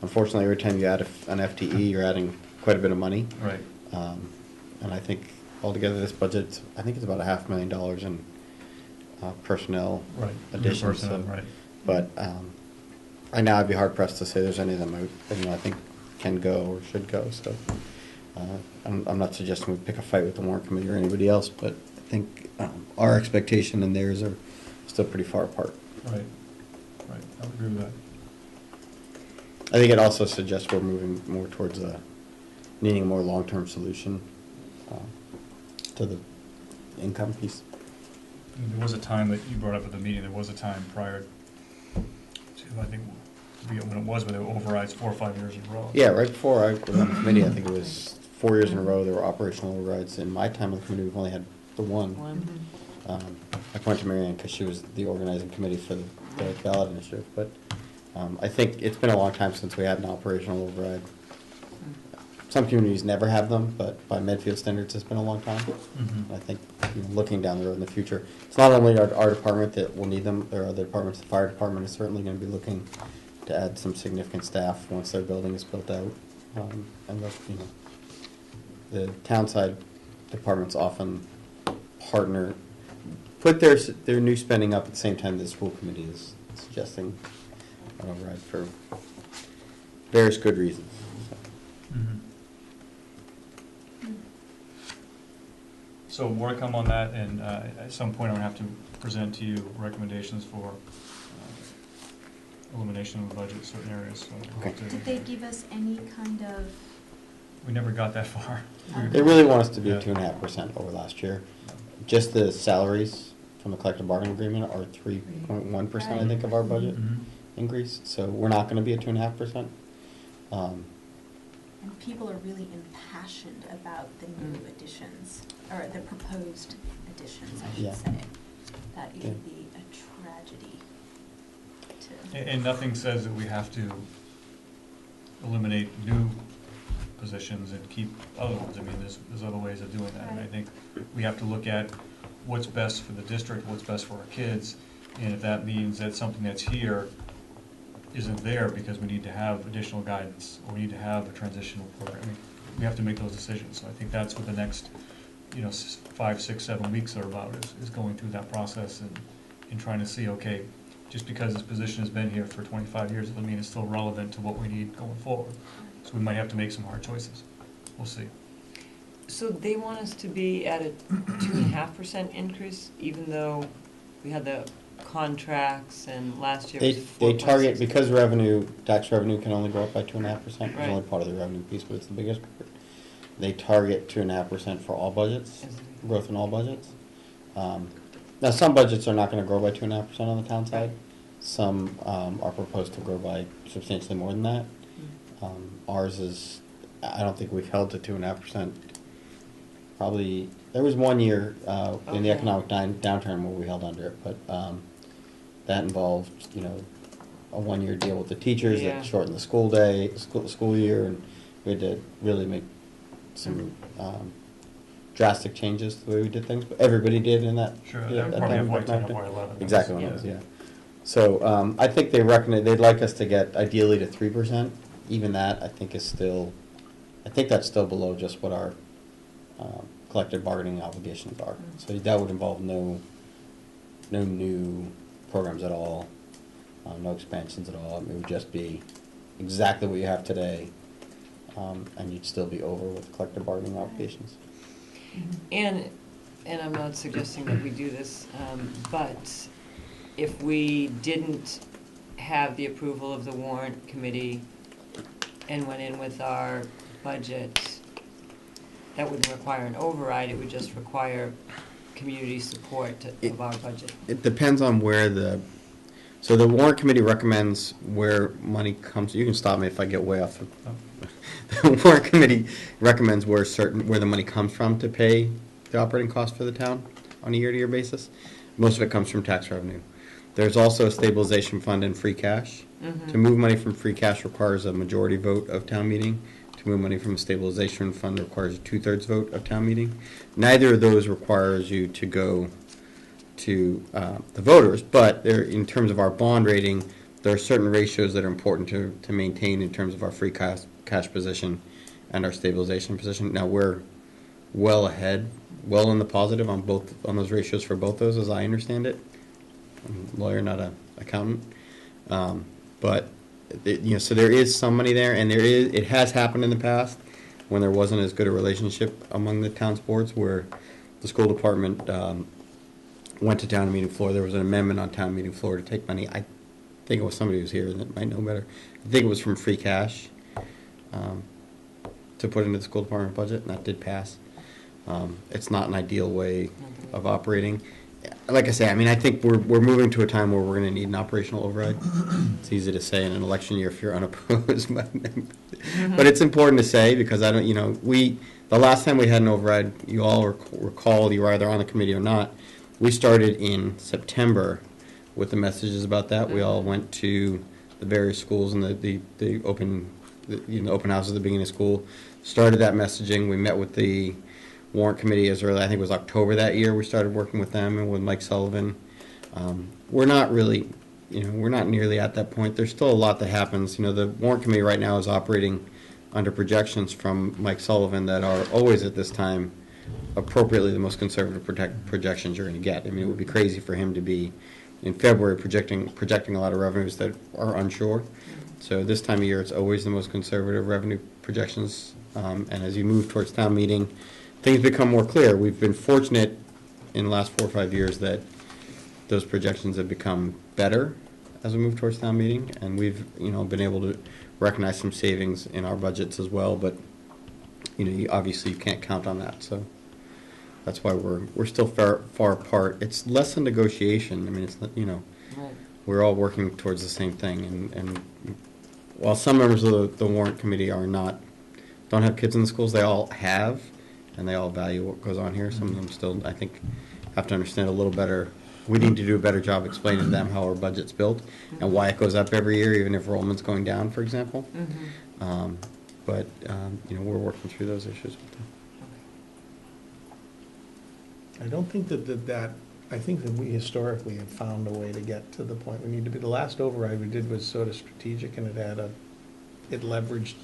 Unfortunately, every time you add an FTE, you're adding quite a bit of money. Right. And I think altogether this budget, I think it's about $500,000 in personnel Right. additions. Personnel, So- right. But right now, I'd be hard pressed to say there's any of them I think can go or should go. So I'm not suggesting we pick a fight with the warrant committee or anybody else, but I think our expectation and theirs are still pretty far apart. Right. Right. I would agree with that. I think it also suggests we're moving more towards needing a more long-term solution to the income piece. I mean, there was a time that you brought up at the meeting, there was a time prior to, I think, I forget when it was, but there were overrides 4 or 5 years in a row. Yeah, right before I was on the committee, I think it was 4 years in a row there were operational overrides. In my time on the committee, we've only had the one. I point to Marianne because she was the organizing committee for the ballot initiative, but I think it's been a long time since we had an operational override. Some communities never have them, but by Medfield standards, it's been a long time. Mhm. I think, looking down the road in the future, it's not only our department that will need them, there are other departments. The fire department is certainly going to be looking to add some significant staff once their building is built out. And the town side departments often put their new spending up at the same time the school committee is suggesting an override for various good reasons. Mhm. So more to come on that, and at some point I'm going to have to present to you recommendations for elimination of the budget in certain areas. So we'll Okay. have to- Did they give us any kind of, We never got that far. They really want us to be Yeah. 2.5% over last year. Just the salaries from the collective bargaining agreement are 3.1%, I think, of our budget. Mhm. increase, so we're not gonna be at 2.5%. And people are really impassioned about the new additions, or the proposed additions, I Yeah. should say. That it Yeah. would be a tragedy to. And nothing says that we have to eliminate new positions and keep other ones. I mean, there's other ways of doing that. And I Right. think we have to look at what's best for the district, what's best for our kids. And if that means that something that's here isn't there because we need to have additional guidance, or we need to have a transitional program, I mean, we have to make those decisions. So I think that's what the next, 5, 6, 7 weeks are about, is going through that process and trying to see, okay, just because this position has been here for 25 years doesn't mean it's still relevant to what we need going forward. So we might have to make some hard choices. We'll see. So they want us to be at a 2.5% increase, even though we had the contracts and last year was They 4.6%? target, because tax revenue can only go up by 2.5%, it's Right. only part of the revenue piece, but it's the biggest part. They target 2.5% for all budgets, growth in all budgets. Now, some budgets are not gonna grow by 2.5% on the town side. Some, are proposed to grow by substantially more than that. Ours is, I don't think we've held to 2.5%. Probably, there was one year, in the Okay. economic downturn where we held under it, but, that involved, a one-year deal with the teachers Yeah. that shortened the school day, school year, and we had to really make some, drastic changes to the way we did things, but everybody did in that. Sure, yeah, that would that probably time, FY10, economic- FY11. Exactly what it was, yeah. So, I think they'd like us to get ideally to 3%. Even that, I think that's still below just what our, collective bargaining obligations are. So that would involve no new programs at all, no expansions at all. It would just be exactly what you have today, and you'd still be over with collective bargaining obligations. And I'm not suggesting that we do this, but if we didn't have the approval of the warrant committee and went in with our budget, that wouldn't require an override, it would just require community support of our budget. It depends on so the warrant committee recommends where money comes, you can stop me if I get way off. The warrant committee recommends where the money comes from to pay the operating costs for the town on a year-to-year basis. Most of it comes from tax revenue. There's also a stabilization fund and free cash. Mhm. To move money from free cash requires a majority vote of town meeting. To move money from a stabilization fund requires a 2/3 vote of town meeting. Neither of those requires you to go to the voters, but in terms of our bond rating, there are certain ratios that are important to maintain in terms of our free cash position and our stabilization position. Now, we're well ahead, well in the positive on those ratios for both those, as I understand it. I'm a lawyer, not an accountant. But so there is some money there, and it has happened in the past when there wasn't as good a relationship among the town's boards, where the school department went to town meeting floor. There was an amendment on town meeting floor to take money. I think it was somebody who's here that might know better. I think it was from free cash to put into the school department budget, and that did pass. It's not an ideal way of operating. Like I say, I think we're moving to a time where we're going to need an operational override. It's easy to say in an election year if you're unopposed, but it's important to say because the last time we had an override, you all recall, you were either on the committee or not. We started in September with the messages about that. We all went to the various schools and the open houses at the beginning of school. Started that messaging. We met with the warrant committee as early, I think it was October that year. We started working with them and with Mike Sullivan. We're not really, we're not nearly at that point. There's still a lot that happens. The warrant committee right now is operating under projections from Mike Sullivan that are always at this time appropriately the most conservative projections you're going to get. It would be crazy for him to be in February projecting a lot of revenues that are unsure. So this time of year, it's always the most conservative revenue projections. And as you move towards town meeting, things become more clear. We've been fortunate in the last 4 or 5 years that those projections have become better as we move towards town meeting, and we've been able to recognize some savings in our budgets as well. But obviously you can't count on that, so that's why we're still far apart. It's less a negotiation. It's not, Right. we're all working towards the same thing, and while some members of the warrant committee don't have kids in the schools, they all have, and they all value what goes on here. Some of them still, I think, have to understand a little better. We need to do a better job explaining to them how our budget's built and why it goes up every year, even if enrollment's going down, for example. But we're working through those issues with them. I don't think that I think that we historically have found a way to get to the point we need to be. The last override we did was sort of strategic, and it leveraged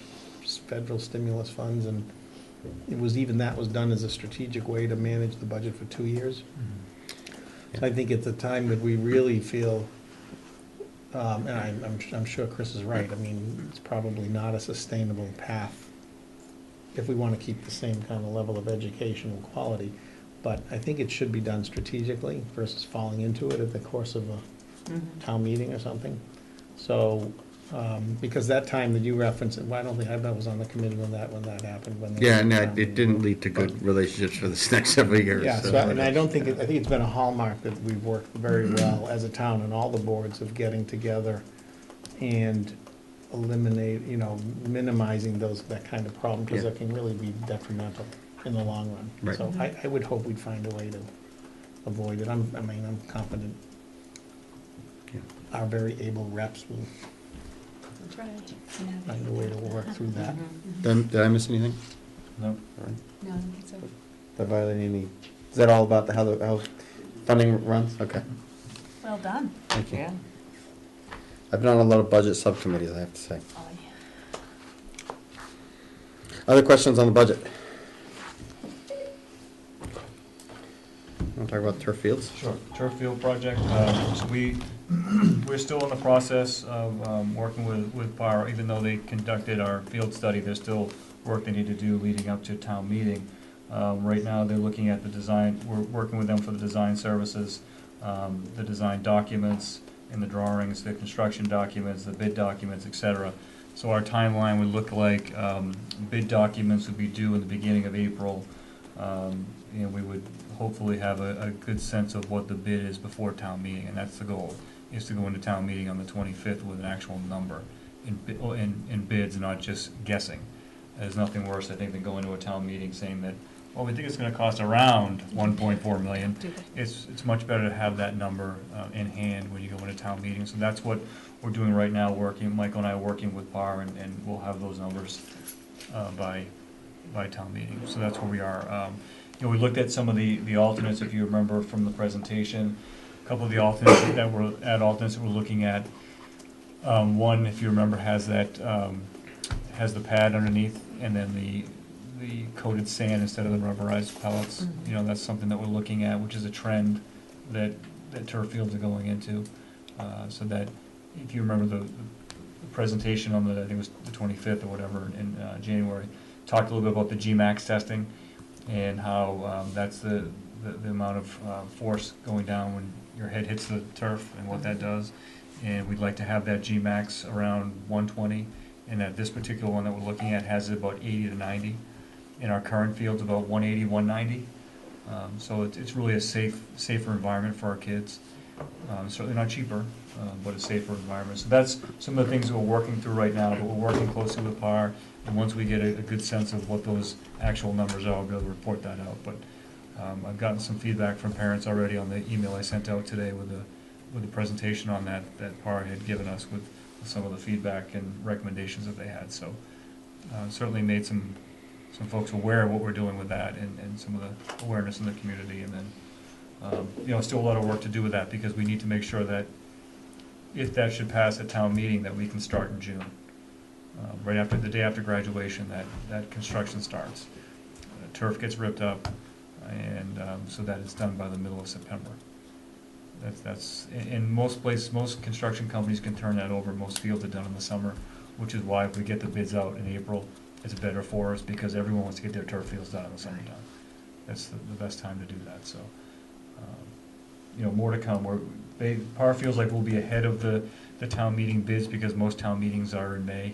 federal stimulus funds, and that was done as a strategic way to manage the budget for 2 years. So I think at the time that we really feel, and I'm sure Chris is right, I mean, it's probably not a sustainable path if we want to keep the same kind of level of educational quality. But I think it should be done strategically versus falling into it at the course of a town meeting or something. So, because that time that you referenced, I don't think I was on the committee when that happened. Yeah, and it didn't lead to good relationships for the next several years. Yeah, and I don't think, I think it's been a hallmark that we've worked very well as a town and all the boards of getting together and eliminate, minimizing that kind of problem, because that can really be detrimental in the long run. Right. So I would hope we'd find a way to avoid it. I'm confident our very able reps will find a way to work through that. Did I miss anything? No. All right. No, I don't think so. Did I violate any? Is that all about how funding runs? Okay. Well done. Thank you. Yeah. I've been on a lot of budget subcommittees, I have to say. Oh, yeah. Other questions on the budget? Want to talk about turf fields? Sure, turf field project, so we're still in the process of working with PAR, even though they conducted our field study, there's still work they need to do leading up to town meeting. Right now, they're looking at the design, we're working with them for the design services, the design documents and the drawings, the construction documents, the bid documents, et cetera. So our timeline would look like bid documents would be due in the beginning of April, and we would hopefully have a good sense of what the bid is before town meeting, and that's the goal, is to go into town meeting on the 25th with an actual number in bids, not just guessing. There's nothing worse, I think, than going to a town meeting saying that, well, we think it's going to cost around 1.4 million. It's much better to have that number in hand when you go into town meeting. So that's what we're doing right now, Michael and I are working with PAR, and we'll have those numbers by town meeting. So that's where we are. We looked at some of the alternates, if you remember from the presentation. A couple of the alternates that we're looking at. One, if you remember, has the pad underneath, and then the coated sand instead of the rubberized pellets. That's something that we're looking at, which is a trend that turf fields are going into. So that, if you remember the presentation on I think it was the 25th or whatever in January, talked a little bit about the GMAX testing and how that's the amount of force going down when your head hits the turf and what that does. And we'd like to have that GMAX around 120, and that this particular one that we're looking at has it about 80 to 90. In our current fields, about 180, 190. So it's really a safer environment for our kids. Certainly not cheaper, but a safer environment. So that's some of the things that we're working through right now, but we're working closely with PAR. And once we get a good sense of what those actual numbers are, I'll be able to report that out. But I've gotten some feedback from parents already on the email I sent out today with the presentation on that PAR had given us with some of the feedback and recommendations that they had. So certainly made some folks aware of what we're doing with that, and some of the awareness in the community. And then still a lot of work to do with that, because we need to make sure that if that should pass at town meeting, that we can start in June. Right after the day after graduation, that construction starts. Turf gets ripped up, and so that it's done by the middle of September. That's in most places. Most construction companies can turn that over. Most fields are done in the summer, which is why if we get the bids out in April, it's better for us, because everyone wants to get their turf fields done in the summertime. That's the best time to do that. So more to come. PAR feels like we'll be ahead of the town meeting bids, because most town meetings are in May,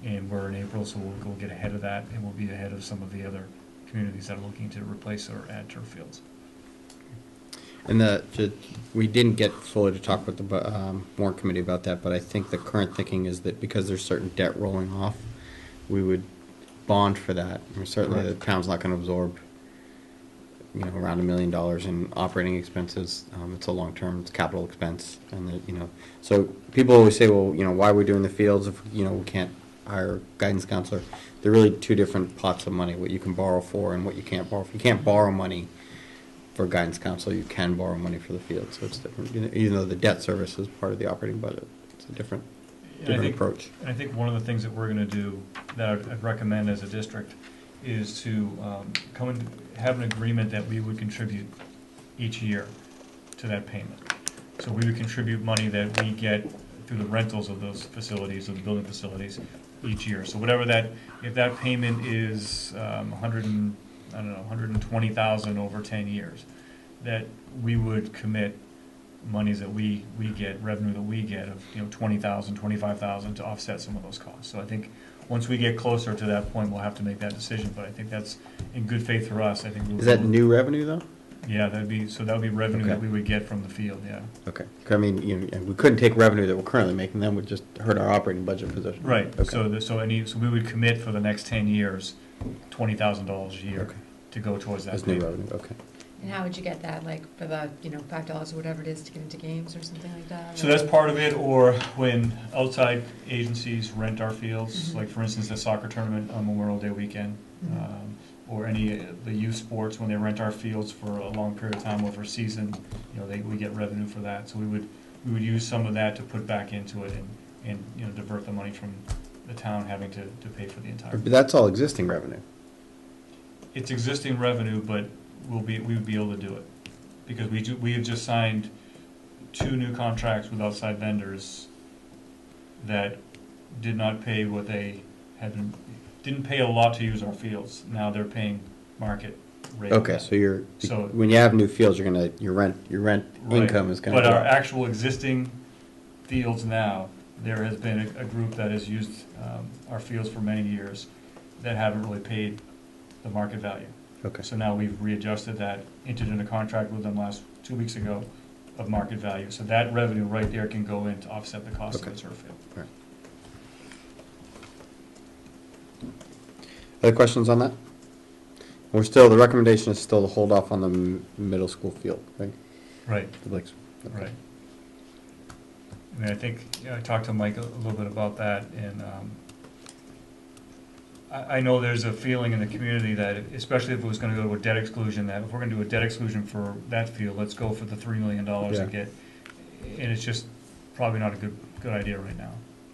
and we're in April, so we'll get ahead of that, and we'll be ahead of some of the other communities that are looking to replace or add turf fields. we didn't get fully to talk with the warrant committee about that, but I think the current thinking is that because there's certain debt rolling off, we would bond for that. I mean, certainly the town's not gonna absorb, around $1 million in operating expenses. It's a long-term, it's capital expense, and so people always say, well, why are we doing the fields if, we can't hire a guidance counselor? They're really two different pots of money, what you can borrow for and what you can't borrow for. You can't borrow money for a guidance counselor, you can borrow money for the field, so it's different. Even though the debt service is part of the operating budget, it's a different approach. And I think one of the things that we're gonna do, that I'd recommend as a district, is to come and have an agreement that we would contribute each year to that payment. So we would contribute money that we get through the rentals of those facilities, of the building facilities, each year. So whatever that, if that payment is $120,000 over 10 years, that we would commit monies that we get, revenue that we get of, $20,000, $25,000 to offset some of those costs. So I think once we get closer to that point, we'll have to make that decision, but I think that's in good faith for us. I think Is that new revenue, though? Yeah, that would be revenue that we would get from the field, yeah. Okay. I mean, we couldn't take revenue that we're currently making, that would just hurt our operating budget position. Right, Okay. so we would commit for the next 10 years, $20,000 a year Okay. to go towards that That's new payment. revenue, okay. And how would you get that, like, for the, $5 or whatever it is to get into games or something like that? So that's part of it, or when outside agencies rent our fields, Mhm. like for instance, the soccer tournament on Memorial Day weekend, Mhm. Or any of the youth sports, when they rent our fields for a long period of time over a season, we get revenue for that. So we would use some of that to put back into it and divert the money from the town having to pay for the entire. But that's all existing revenue. It's existing revenue, but we would be able to do it, because we have just signed 2 new contracts with outside vendors that did not pay what they didn't pay a lot to use our fields. Now they're paying market rate. Okay, so So- when you have new fields, your rent Right. income is gonna But go our up. actual existing fields now, there has been a group that has used our fields for many years that haven't really paid the market value. Okay. So now we've readjusted that, entered into contract with them 2 weeks ago of market value. So that revenue right there can go in to offset the cost of Okay. the turf field. Right. Other questions on that? The recommendation is still to hold off on the middle school field, right? Right, The Blake's. Okay. right. I mean, I think, I talked to Mike a little bit about that, and I know there's a feeling in the community that, especially if it was gonna go to a debt exclusion, that if we're gonna do a debt exclusion for that field, let's go for the $3 million Yeah. and get, and it's just probably not a good idea right now,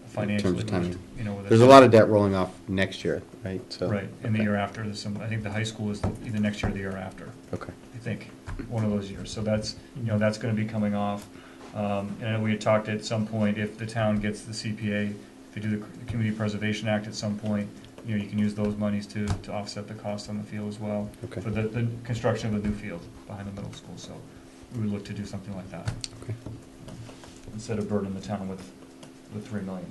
financially. of timing. with There's a lot of debt rolling off next year, right? So. Right, and the Okay. year after, I think the high school is either next year or the year after, Okay. I think, one of those years. So that's, that's gonna be coming off. And I know we had talked at some point, if the town gets the CPA, if they do the Community Preservation Act at some point, you can use those monies to offset the cost on the field as well. Okay. For the construction of the new field behind the middle school, so we would look to do something like that. Okay. Instead of burdening the town with $3 million.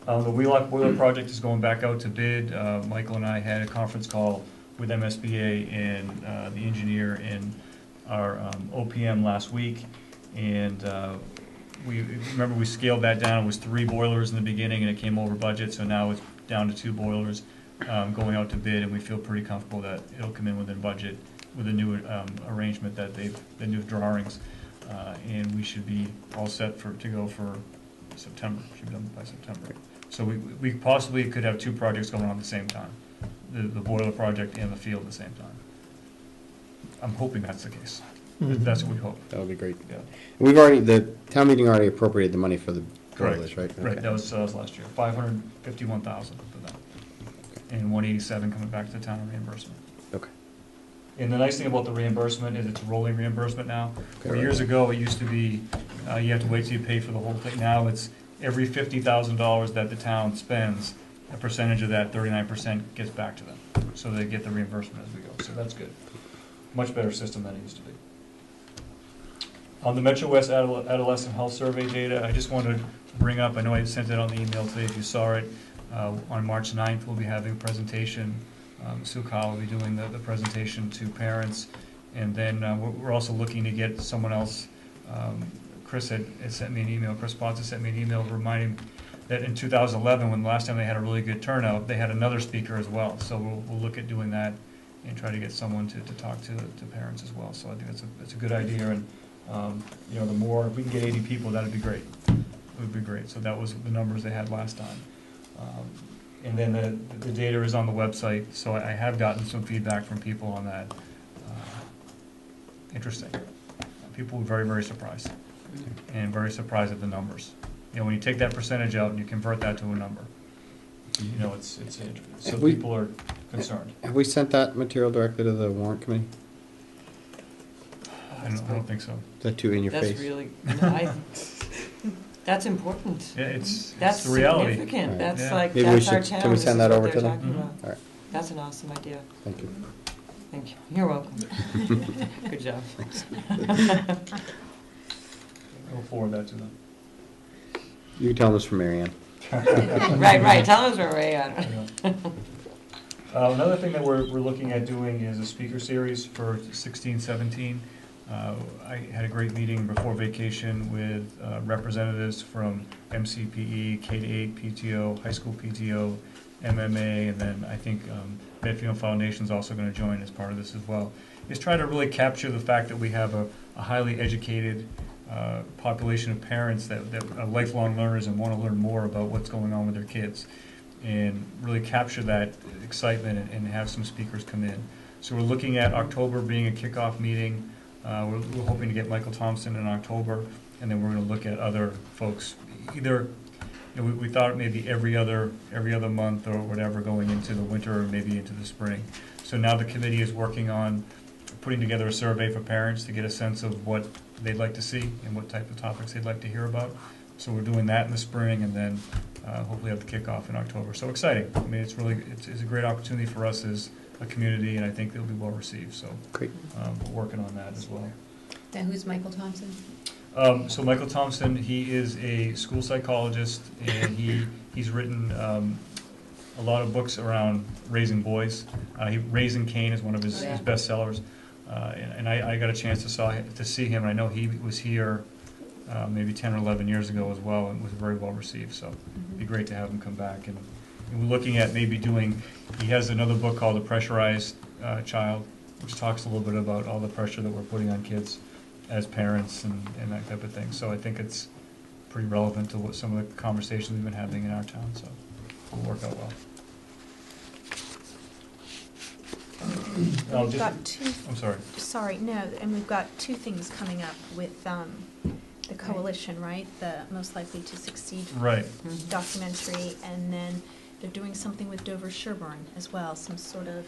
The Wheelock boiler project is going back out to bid. Michael and I had a conference call with MSBA and the engineer and our OPM last week, and we scaled that down. It was 3 boilers in the beginning, and it came over budget, so now it's down to 2 boilers going out to bid, and we feel pretty comfortable that it'll come in within budget with a new arrangement that the new drawings, and we should be all set to go for September. Should be done by September. So we possibly could have 2 projects going on at the same time, the boiler project and the field at the same time. I'm hoping that's the case. That's what we hope. That would be great. Yeah. The town meeting already appropriated the money for the boilers, right? Right, Okay. that was last year, $551,000 for that. And $187 coming back to the town in reimbursement. Okay. And the nice thing about the reimbursement is it's rolling reimbursement now. Okay, Where right. years ago, it used to be, you have to wait till you pay for the whole thing. Now it's every $50,000 that the town spends, a percentage of that, 39%, gets back to them. So they get the reimbursement as we go, so that's good. Much better system than it used to be. On the Metro West Adolescent Health Survey data, I just wanted to bring up, I know I sent it on the email today if you saw it, on March 9th, we'll be having a presentation. Sue Kyle will be doing the presentation to parents And then we're also looking to get someone else. Chris had sent me an email, Chris Potts had sent me an email reminding that in 2011, when the last time they had a really good turnout, they had another speaker as well. So we'll look at doing that and try to get someone to talk to parents as well. So I think that's a good idea. And you know, the more, if we can get 80 people, that'd be great. It would be great. So that was the numbers they had last time. And then the data is on the website, so I have gotten some feedback from people on that. Interesting. People were very, very surprised, and very surprised at the numbers. You know, when you take that percentage out and you convert that to a number, you know, it's so people are concerned. Have we sent that material directly to the warrant committee? I don't think so. Is that too in your face? That's really, that's important. Yeah, it's That's the reality. significant. Right. That's Yeah. like, Maybe we that's our should- town. can we This send is that what over they're to them? talking Mhm. about. All right, That's an awesome idea. thank you. Thank you. You're welcome. Good job. I'll forward that to them. You can tell this from Mary Ann. Right. Tell us where we're at. Another thing that we're looking at doing is a speaker series for 16-17. I had a great meeting before vacation with representatives from MCPE, K-8 PTO, high school PTO, MMA, and then I think Medfield Foundation is also going to join as part of this as well. Is try to really capture the fact that we have a highly educated population of parents that are lifelong learners and want to learn more about what's going on with their kids, and really capture that excitement and have some speakers come in. So we're looking at October being a kickoff meeting. We're hoping to get Michael Thompson in October, and then we're going to look at other folks. Either, you know, we thought maybe every other month or whatever going into the winter or maybe into the spring. So now the committee is working on putting together a survey for parents to get a sense of what they'd like to see and what type of topics they'd like to hear about. So we're doing that in the spring, and then hopefully have the kickoff in October. So exciting. I mean, it's a great opportunity for us as a community, and I think it'll be well received. So Great. we're working on that as well. Now, who's Michael Thompson? So Michael Thompson, he is a school psychologist, and he's written a lot of books around raising boys. Raising Cain is one of his bestsellers, and I got a chance to see him, and I know he was here maybe 10 or 11 years ago as well, and was very well received. So it'd be great to have him come back. And we're looking at maybe doing, he has another book called The Pressurized Child, which talks a little bit about all the pressure that we're putting on kids as parents and that type of thing. So I think it's pretty relevant to what some of the conversations we've been having in our town, so it'll work out well. We've got two. I'm sorry. Sorry, no, and we've got two things coming up with the coalition, right? The Most Likely to Succeed Right. documentary, and then they're doing something with Dover Sherburne as well, some sort of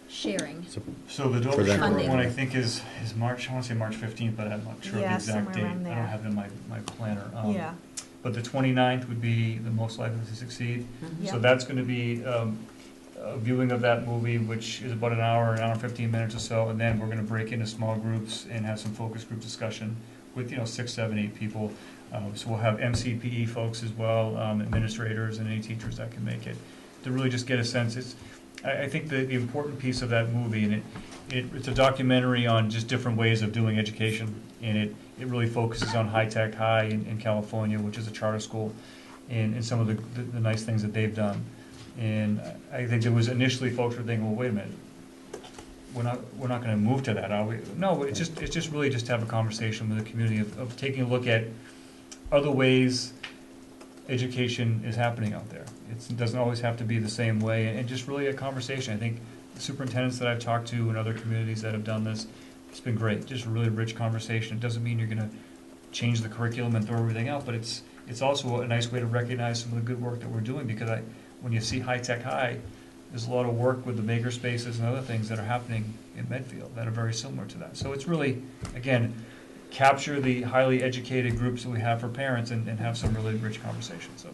sharing. So the For Dover that Sherburne funding. one, I think, is March, I want to say March 15th, but I'm not sure of Yeah, the exact somewhere date. around I there. don't have it in my planner. Yeah. But the 29th would be the Most Likely to Succeed. So Yep. that's going to be a viewing of that movie, which is about an hour and 15 minutes or so, and then we're going to break into small groups and have some focus group discussion with 6, 7, 8 people. So we'll have MCPE folks as well, administrators and any teachers that can make it, to really just get a sense. I think the important piece of that movie, and it's a documentary on just different ways of doing education, and it really focuses on High Tech High in California, which is a charter school, and some of the nice things that they've done. And I think there was initially folks were thinking, well, wait a minute, we're not going to move to that, are we? No, it's just really just to have a conversation with the community of taking a look at other ways education is happening out there. It doesn't always have to be the same way, and just really a conversation. I think the superintendents that I've talked to in other communities that have done this, it's been great. Just a really rich conversation. It doesn't mean you're going to change the curriculum and throw everything out, but it's also a nice way to recognize some of the good work that we're doing, because when you see High Tech High, there's a lot of work with the maker spaces and other things that are happening in Medfield that are very similar to that. So it's really, again, capture the highly educated groups that we have for parents and have some really rich conversations. So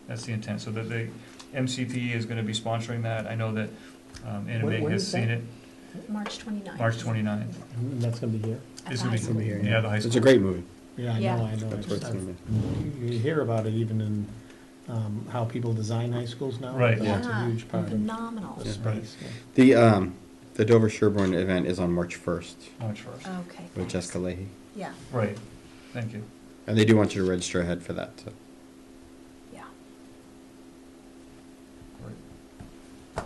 that's the intent. So that the MCPE is going to be sponsoring that. I know that NMA When has is seen that? it. March 29th. March 29th. And that's gonna be here? It's At going the to high be school. yeah, the high school. It's a great movie. Yeah, I Yeah. know. That's what it's gonna be. You hear about it even in how people design high schools now. Right, That's yeah. a huge part of Phenomenal. the Yeah. space. Yeah. the Dover Sherborne event is on March 1st March 1st. Okay. with thanks. Jessica Leahy. Yeah, Right, thank you. And they do want you to register ahead for that, so. yeah. Great.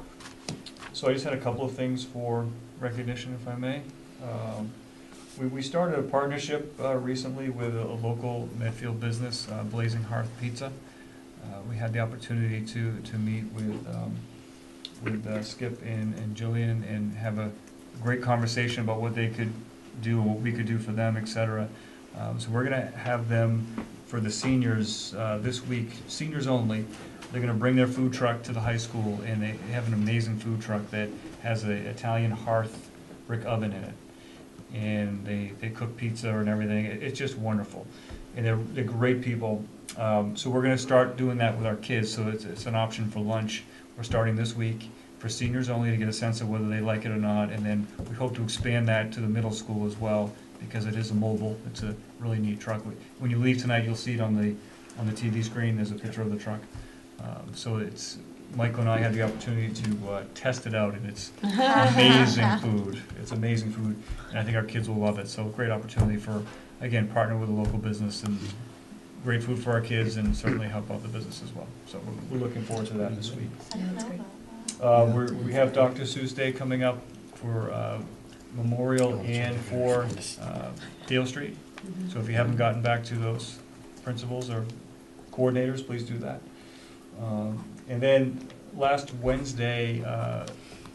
So I just had a couple of things for recognition, if I may. We started a partnership recently with a local Medfield business, Blazing Hearth Pizza. We had the opportunity to meet with Skip and Jillian and have a great conversation about what they could do, what we could do for them, et cetera. So we're gonna have them for the seniors this week, seniors only. They're gonna bring their food truck to the high school, and they have an amazing food truck that has an Italian hearth brick oven in it. And they cook pizza and everything. It's just wonderful. And they're great people. So we're gonna start doing that with our kids, so it's an option for lunch. We're starting this week for seniors only to get a sense of whether they like it or not, and then we hope to expand that to the middle school as well, because it is a mobile. It's a really neat truck. When you leave tonight, you'll see it on the TV screen. There's a picture of the truck. So it's Michael and I had the opportunity to test it out, and it's amazing food. It's amazing food, and I think our kids will love it. So great opportunity for, again, partner with a local business, and great food for our kids, and certainly help out the business as well. So we're looking forward to that this week. Yeah, that's great. We have Dr. Seuss Day coming up for Memorial and for Dale Street. So if you haven't gotten back to those principals or coordinators, please do that. And then last Wednesday,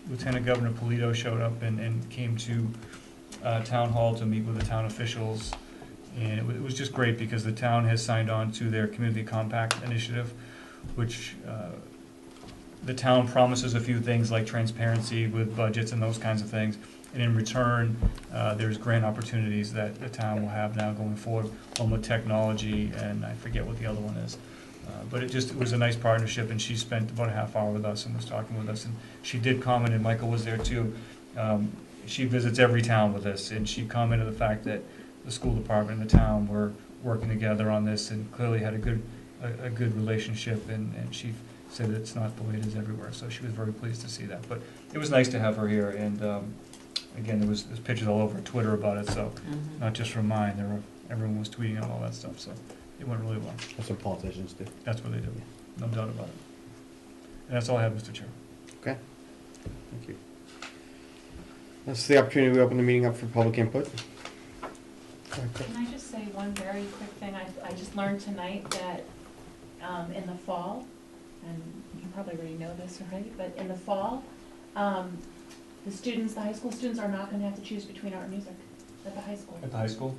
Lieutenant Governor Polito showed up and came to Town Hall to meet with the town officials. And it was just great because the town has signed on to their Community Compact Initiative, which the town promises a few things like transparency with budgets and those kinds of things. And in return, there's grant opportunities that the town will have now going forward, one with technology, and I forget what the other one is. But it was a nice partnership, and she spent about a half hour with us and was talking with us. And she did comment, and Michael was there too. She visits every town with us, and she commented the fact that the school department and the town were working together on this, and clearly had a good relationship. And she said it's not the way it is everywhere, so she was very pleased to see that. But it was nice to have her here, and again, there's pictures all over Twitter about it, so not just from mine. Everyone was tweeting out all that stuff, so it went really well. That's what politicians do. That's what they do, no doubt about it. And that's all I have, Mr. Chair. Okay, thank you. That's the opportunity we open the meeting up for public input. Can I just say one very quick thing? I just learned tonight that in the fall, and you probably already know this, right? But in the fall, the high school students are not going to have to choose between art and music at the high school. At the high school?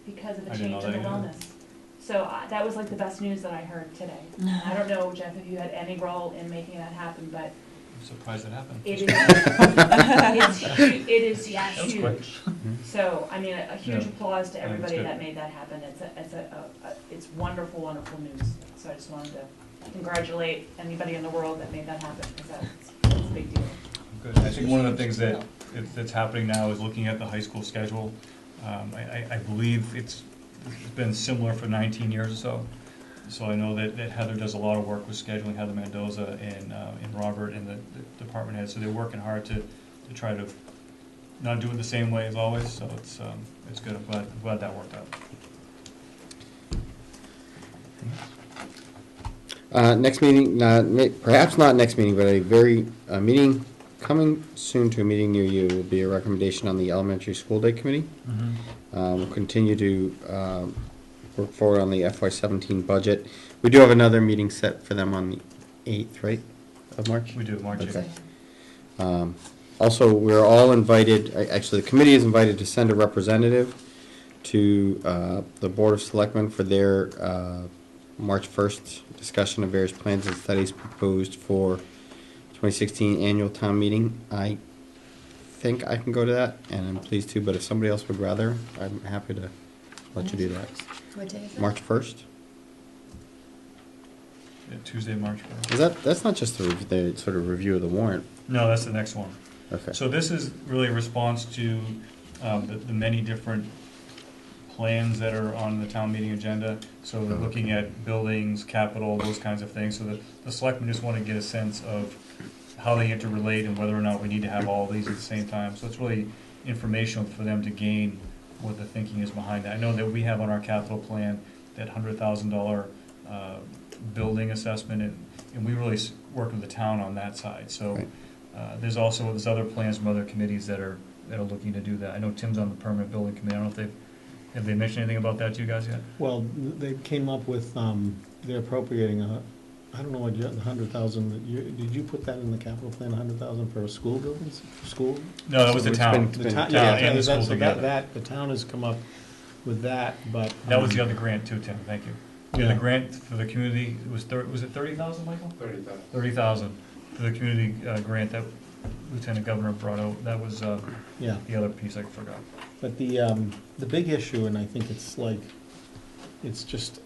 Because of the I didn't change know in the that either. wellness. So that was like the best news that I heard today. I don't know, Jeff, if you had any role in making that happen, but I'm surprised it happened. it is huge. So, I mean, a huge Yeah. applause to Yeah, everybody that's good. that made that happen. It's wonderful, wonderful news. So I just wanted to congratulate anybody in the world that made that happen, because that's a big deal. Good. I think one of the things that's happening now is looking at the high school schedule. I believe it's been similar for 19 years or so. So I know that Heather does a lot of work with scheduling, Heather Mendoza and Robert and the department head. So they're working hard to try to not do it the same way as always. So it's good. I'm glad that worked out. Next meeting, perhaps not next meeting, but a meeting coming soon to a meeting near you will be a recommendation on the elementary school day committee. We'll continue to work forward on the FY17 budget. We do have another meeting set for them on the 8th, right, of March? We do, March 8th. Okay. Also, we're all invited, actually, the committee is invited to send a representative to the Board of Selectmen for their March 1st discussion of various plans and studies proposed for 2016 annual town meeting. I think I can go to that, and I'm pleased to, but if somebody else would rather, I'm happy to let you do that. What day is it? March 1st? Yeah, Tuesday, March 1st. That's not just the sort of review of the warrant. No, that's the next one. Okay. So this is really a response to the many different plans that are on the town meeting agenda. So we're looking at buildings, capital, those kinds of things. So the selectmen just want to get a sense of how they interrelate and whether or not we need to have all these at the same time. So it's really informational for them to gain what the thinking is behind that. I know that we have on our capital plan that $100,000 building assessment, and we really work with the town on that side. So Right. there's other plans from other committees that are looking to do that. I know Tim's on the permanent building committee. I don't know if have they mentioned anything about that to you guys yet? Well, they came up with, they're appropriating, I don't know what, the 100,000, did you put that in the capital plan, 100,000 for school buildings, school? No, that was the It's town. been- The town, Yeah, yeah, and the school so together. the town has come up with that, but. That was the other grant too, Tim, thank you. Yeah, Yeah. the grant for the community, was it 30,000, Michael? 30,000. 30,000 for the community grant that Lieutenant Governor brought out. That was Yeah, the other piece I forgot. but the big issue, and I think it's like, it's just,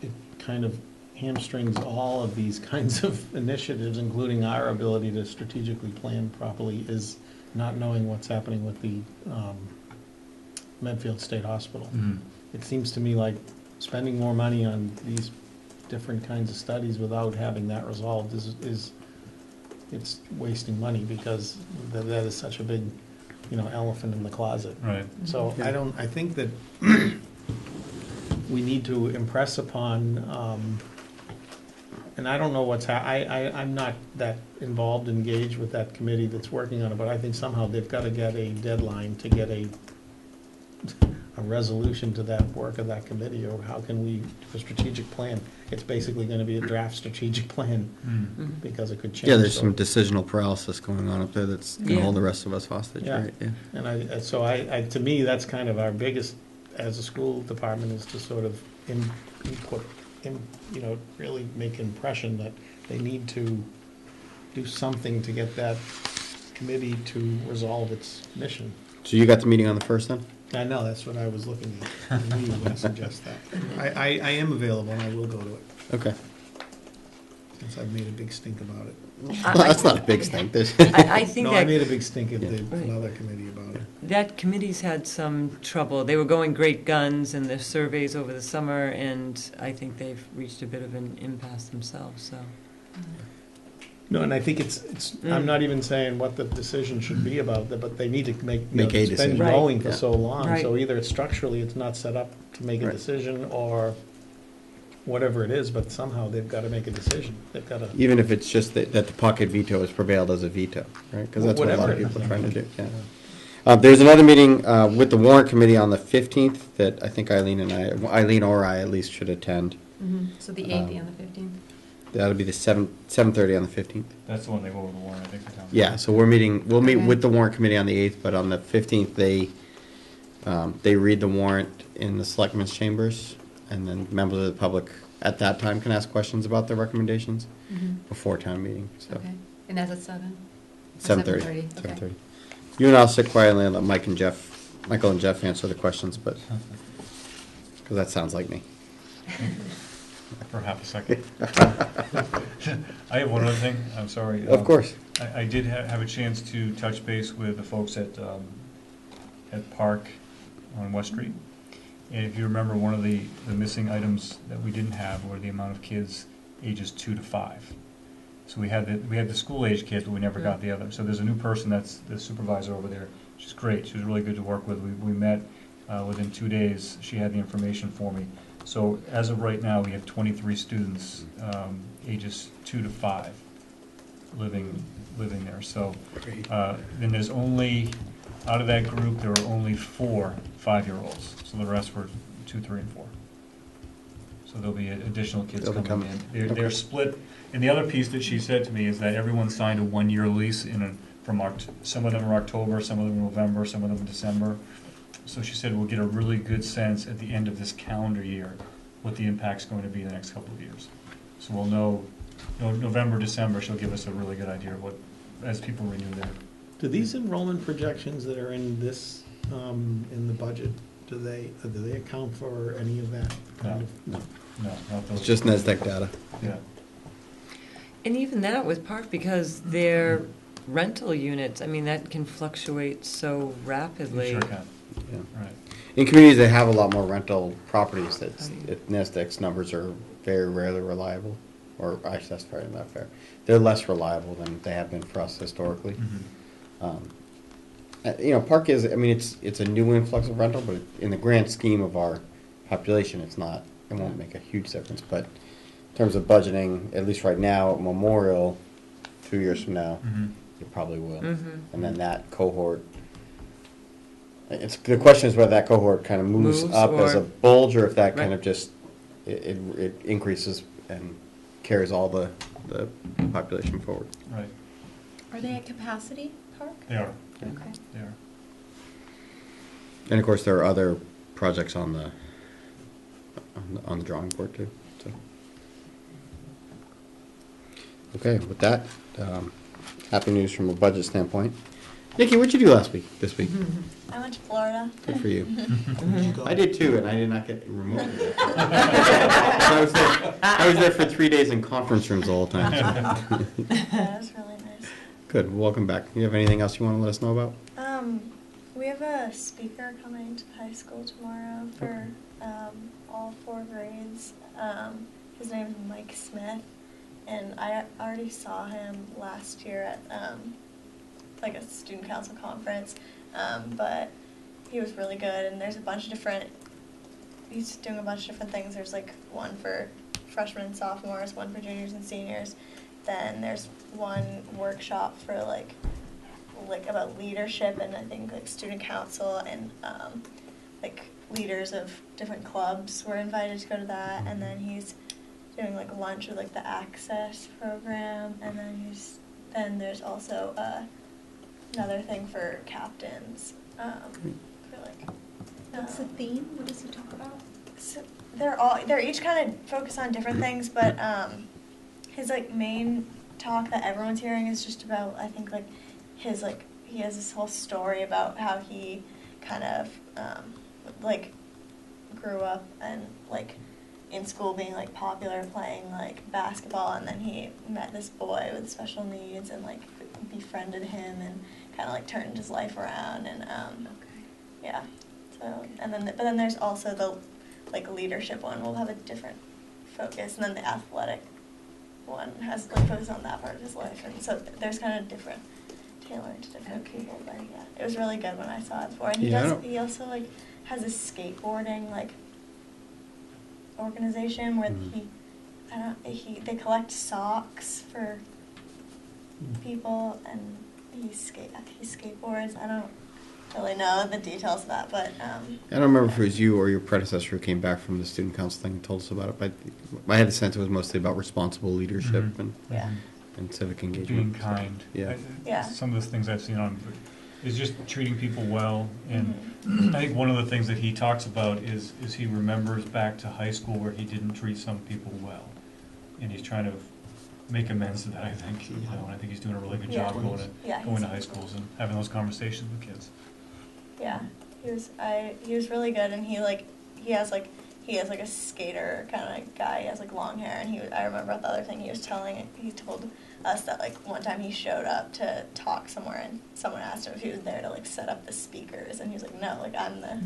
it kind of hamstrings all of these kinds of initiatives, including our ability to strategically plan properly, is not knowing what's happening with the Medfield State Hospital. It seems to me like spending more money on these different kinds of studies without having that resolved is it's wasting money, because that is such a big, elephant in the closet. Right. So I think that we need to impress upon, and I don't know I'm not that involved, engaged with that committee that's working on it, but I think somehow they've got to get a deadline to get a resolution to that work of that committee, or how can we do a strategic plan? It's basically gonna be a draft strategic plan, because it could change. Yeah, there's so- some decisional paralysis going on up there that's going to Yeah. hold the rest of us hostage, Yeah. right? Yeah. And so to me, that's kind of our biggest, as a school department, is to sort of input, really make an impression that they need to do something to get that committee to resolve its mission. So you got the meeting on the 1st then? I know, that's what I was looking at. I knew you were gonna suggest that. I am available, and I will go to it, Okay. since I've made a big stink about it. Well, that's not a big thing. I think No, I that made a big stink at Yeah. another committee about it. that committee's had some trouble. They were going great guns in their surveys over the summer, and I think they've reached a bit of an impasse themselves, so. No, and I think I'm not even saying what the decision should be about that, but they need to make Make a it's been decision. Right. going for Yeah. so long. So Right. either it's structurally, it's not set up to make a Right. decision, or whatever it is, but somehow they've got to make a decision. They've got to. Even if it's just that the pocket veto has prevailed as a veto, right? Because that's what a lot of Whatever it people is. are trying to do, yeah. There's another meeting with the warrant committee on the 15th that I think Eileen or I at least should attend. So the 8th and the 15th? That'll be the 7:30 on the 15th. That's the one they go over the warrant, I think. the town. Yeah, so we'll meet Okay. with the warrant committee on the 8th, but on the 15th, they read the warrant in the selectmen's chambers, and then members of the public at that time can ask questions about their recommendations before town meeting, so. Okay, and that's at 7? 7:30. 7:30, okay. 7:30. You and I'll sit quietly and let Michael and Jeff answer the questions, but, because that sounds like me. For half a second. I have one other thing, I'm sorry. Of course. I did have a chance to touch base with the folks at Park on West Street. And if you remember, one of the missing items that we didn't have were the amount of kids ages 2 to 5. So we had the school-age kids, but we never got the other. So there's a new person that's the supervisor over there. She's great, she was really good to work with. We met within 2 days, she had the information for me. So as of right now, we have 23 students, ages 2 to 5, living there. So then there's only, out of that group, there were only 4 5-year-olds. So the rest were 2, 3, and 4. So there'll be additional kids They'll be coming in. coming. They're split. And the other piece that she said to me is that everyone signed a 1-year lease some of them are October, some of them are November, some of them are December. So she said we'll get a really good sense at the end of this calendar year what the impact's going to be the next couple of years. So we'll know, November, December, she'll give us a really good idea of what, as people renew their. Do these enrollment projections that are in this, in the budget, do they account for any of that? No, not those. It's just NESDEC data. Yeah. And even that with Park, because their rental units, I mean, that can fluctuate so rapidly. Sure can. Yeah. Right. In communities that have a lot more rental properties, NESDEC's numbers are very rarely reliable. or actually, that's probably not fair. They're less reliable than they have been for us historically. You know, Park is, I mean, it's a new influx of rental, but in the grand scheme of our population, it's not, it won't make a huge difference. But in terms of budgeting, at least right now, at Memorial, 2 years from now, it probably will. And then that cohort, the question is whether that cohort kind of moves up as a bulge, or if that kind of just, it increases and carries all the population forward. Right. Are they at capacity, Park? They are. Okay. They are. And of course, there are other projects on the drawing board too. So. Okay, with that, happy news from a budget standpoint. Nikki, what'd you do this week? I went to Florida. Good for you. I did too, and I did not get remotely there. I was there for 3 days in conference rooms all the time. Yeah, it was really nice. Good, welcome back. You have anything else you want to let us know about? We have a speaker coming to high school tomorrow for all 4 grades. His name is Mike Smith, and I already saw him last year at like a student council conference, but he was really good, and there's a bunch of different, he's doing a bunch of different things. There's like one for freshmen and sophomores, one for juniors and seniors. Then there's one workshop for like about leadership, and I think like student council and like leaders of different clubs were invited to go to that. And then he's doing like lunch with like the Access program, and then there's also another thing for captains for like. What's the theme? What does he talk about? So they're each kind of focused on different things, but his like main talk that everyone's hearing is just about, I think, like his like he has this whole story about how he kind of like grew up and like in school being like popular playing like basketball, and then he met this boy with special needs and like befriended him and kind of like turned his life around. And yeah, so but then there's also the like leadership one will have a different focus, and then the athletic one has like focus on that part of his life, and so there's kind of different tailoring to different people. But yeah, it was really good when I saw it before. And he also like has a skateboarding like organization where they collect socks for people, and he skateboards. I don't really know the details of that, but I don't remember if it was you or your predecessor who came back from the student council thing and told us about it, but I had the sense it was mostly about responsible leadership and civic engagement. Being kind. Yeah. Some of the things I've seen on is just treating people well, and I think one of the things that he talks about is he remembers back to high school where he didn't treat some people well, and he's trying to make amends to that. I think, and I think he's doing a really good job going to high schools and having those conversations with kids. Yeah, he was really good, and he has a skater kind of guy. He has like long hair, and I remember the other thing he told us that like one time he showed up to talk somewhere, and someone asked him if he was there to like set up the speakers, and he was like, no, like I'm the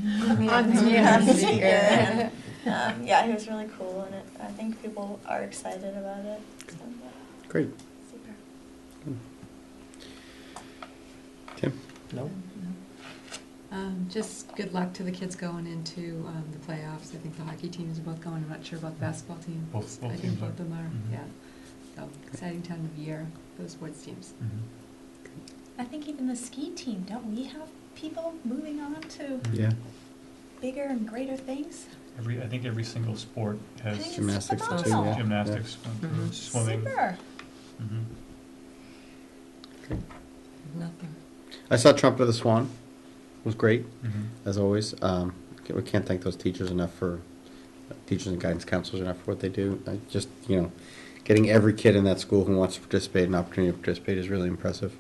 speaker. And yeah, he was really cool, and I think people are excited about it. So, yeah. Great. Super. Tim? No? Just good luck to the kids going into the playoffs. I think the hockey teams are both going. I'm not sure about the basketball team. Both I think teams both are. of them are, Mhm. yeah. So exciting time of year for the sports teams. I think even the ski team, don't we have people moving on to bigger and greater things? I think every single sport has Gymnastics too, phenomenal. gymnastics, swimming. Super. Nothing. I saw Trump of the Swan. It was great, as always. We can't thank those teachers enough for, teachers and guidance counselors enough for what they do. Just, getting every kid in that school who wants to participate, an opportunity to participate is really impressive.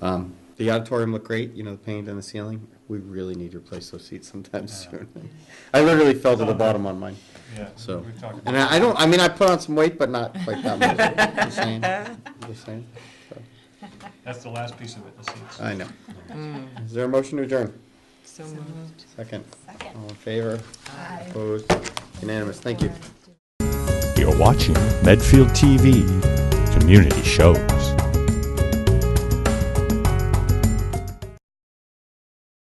The auditorium looked great, the paint on the ceiling. We really need to replace those seats sometime soon. I literally fell to the bottom on mine. Yeah, so, we've talked and about I put on some weight, but not quite that much. Just saying. So. That's the last piece of it, the seats. I know. Is there a motion to adjourn? So moved. Second. Second. All in favor? Aye. Opposed? Unanimous. Thank you. You're watching Medfield TV, community shows.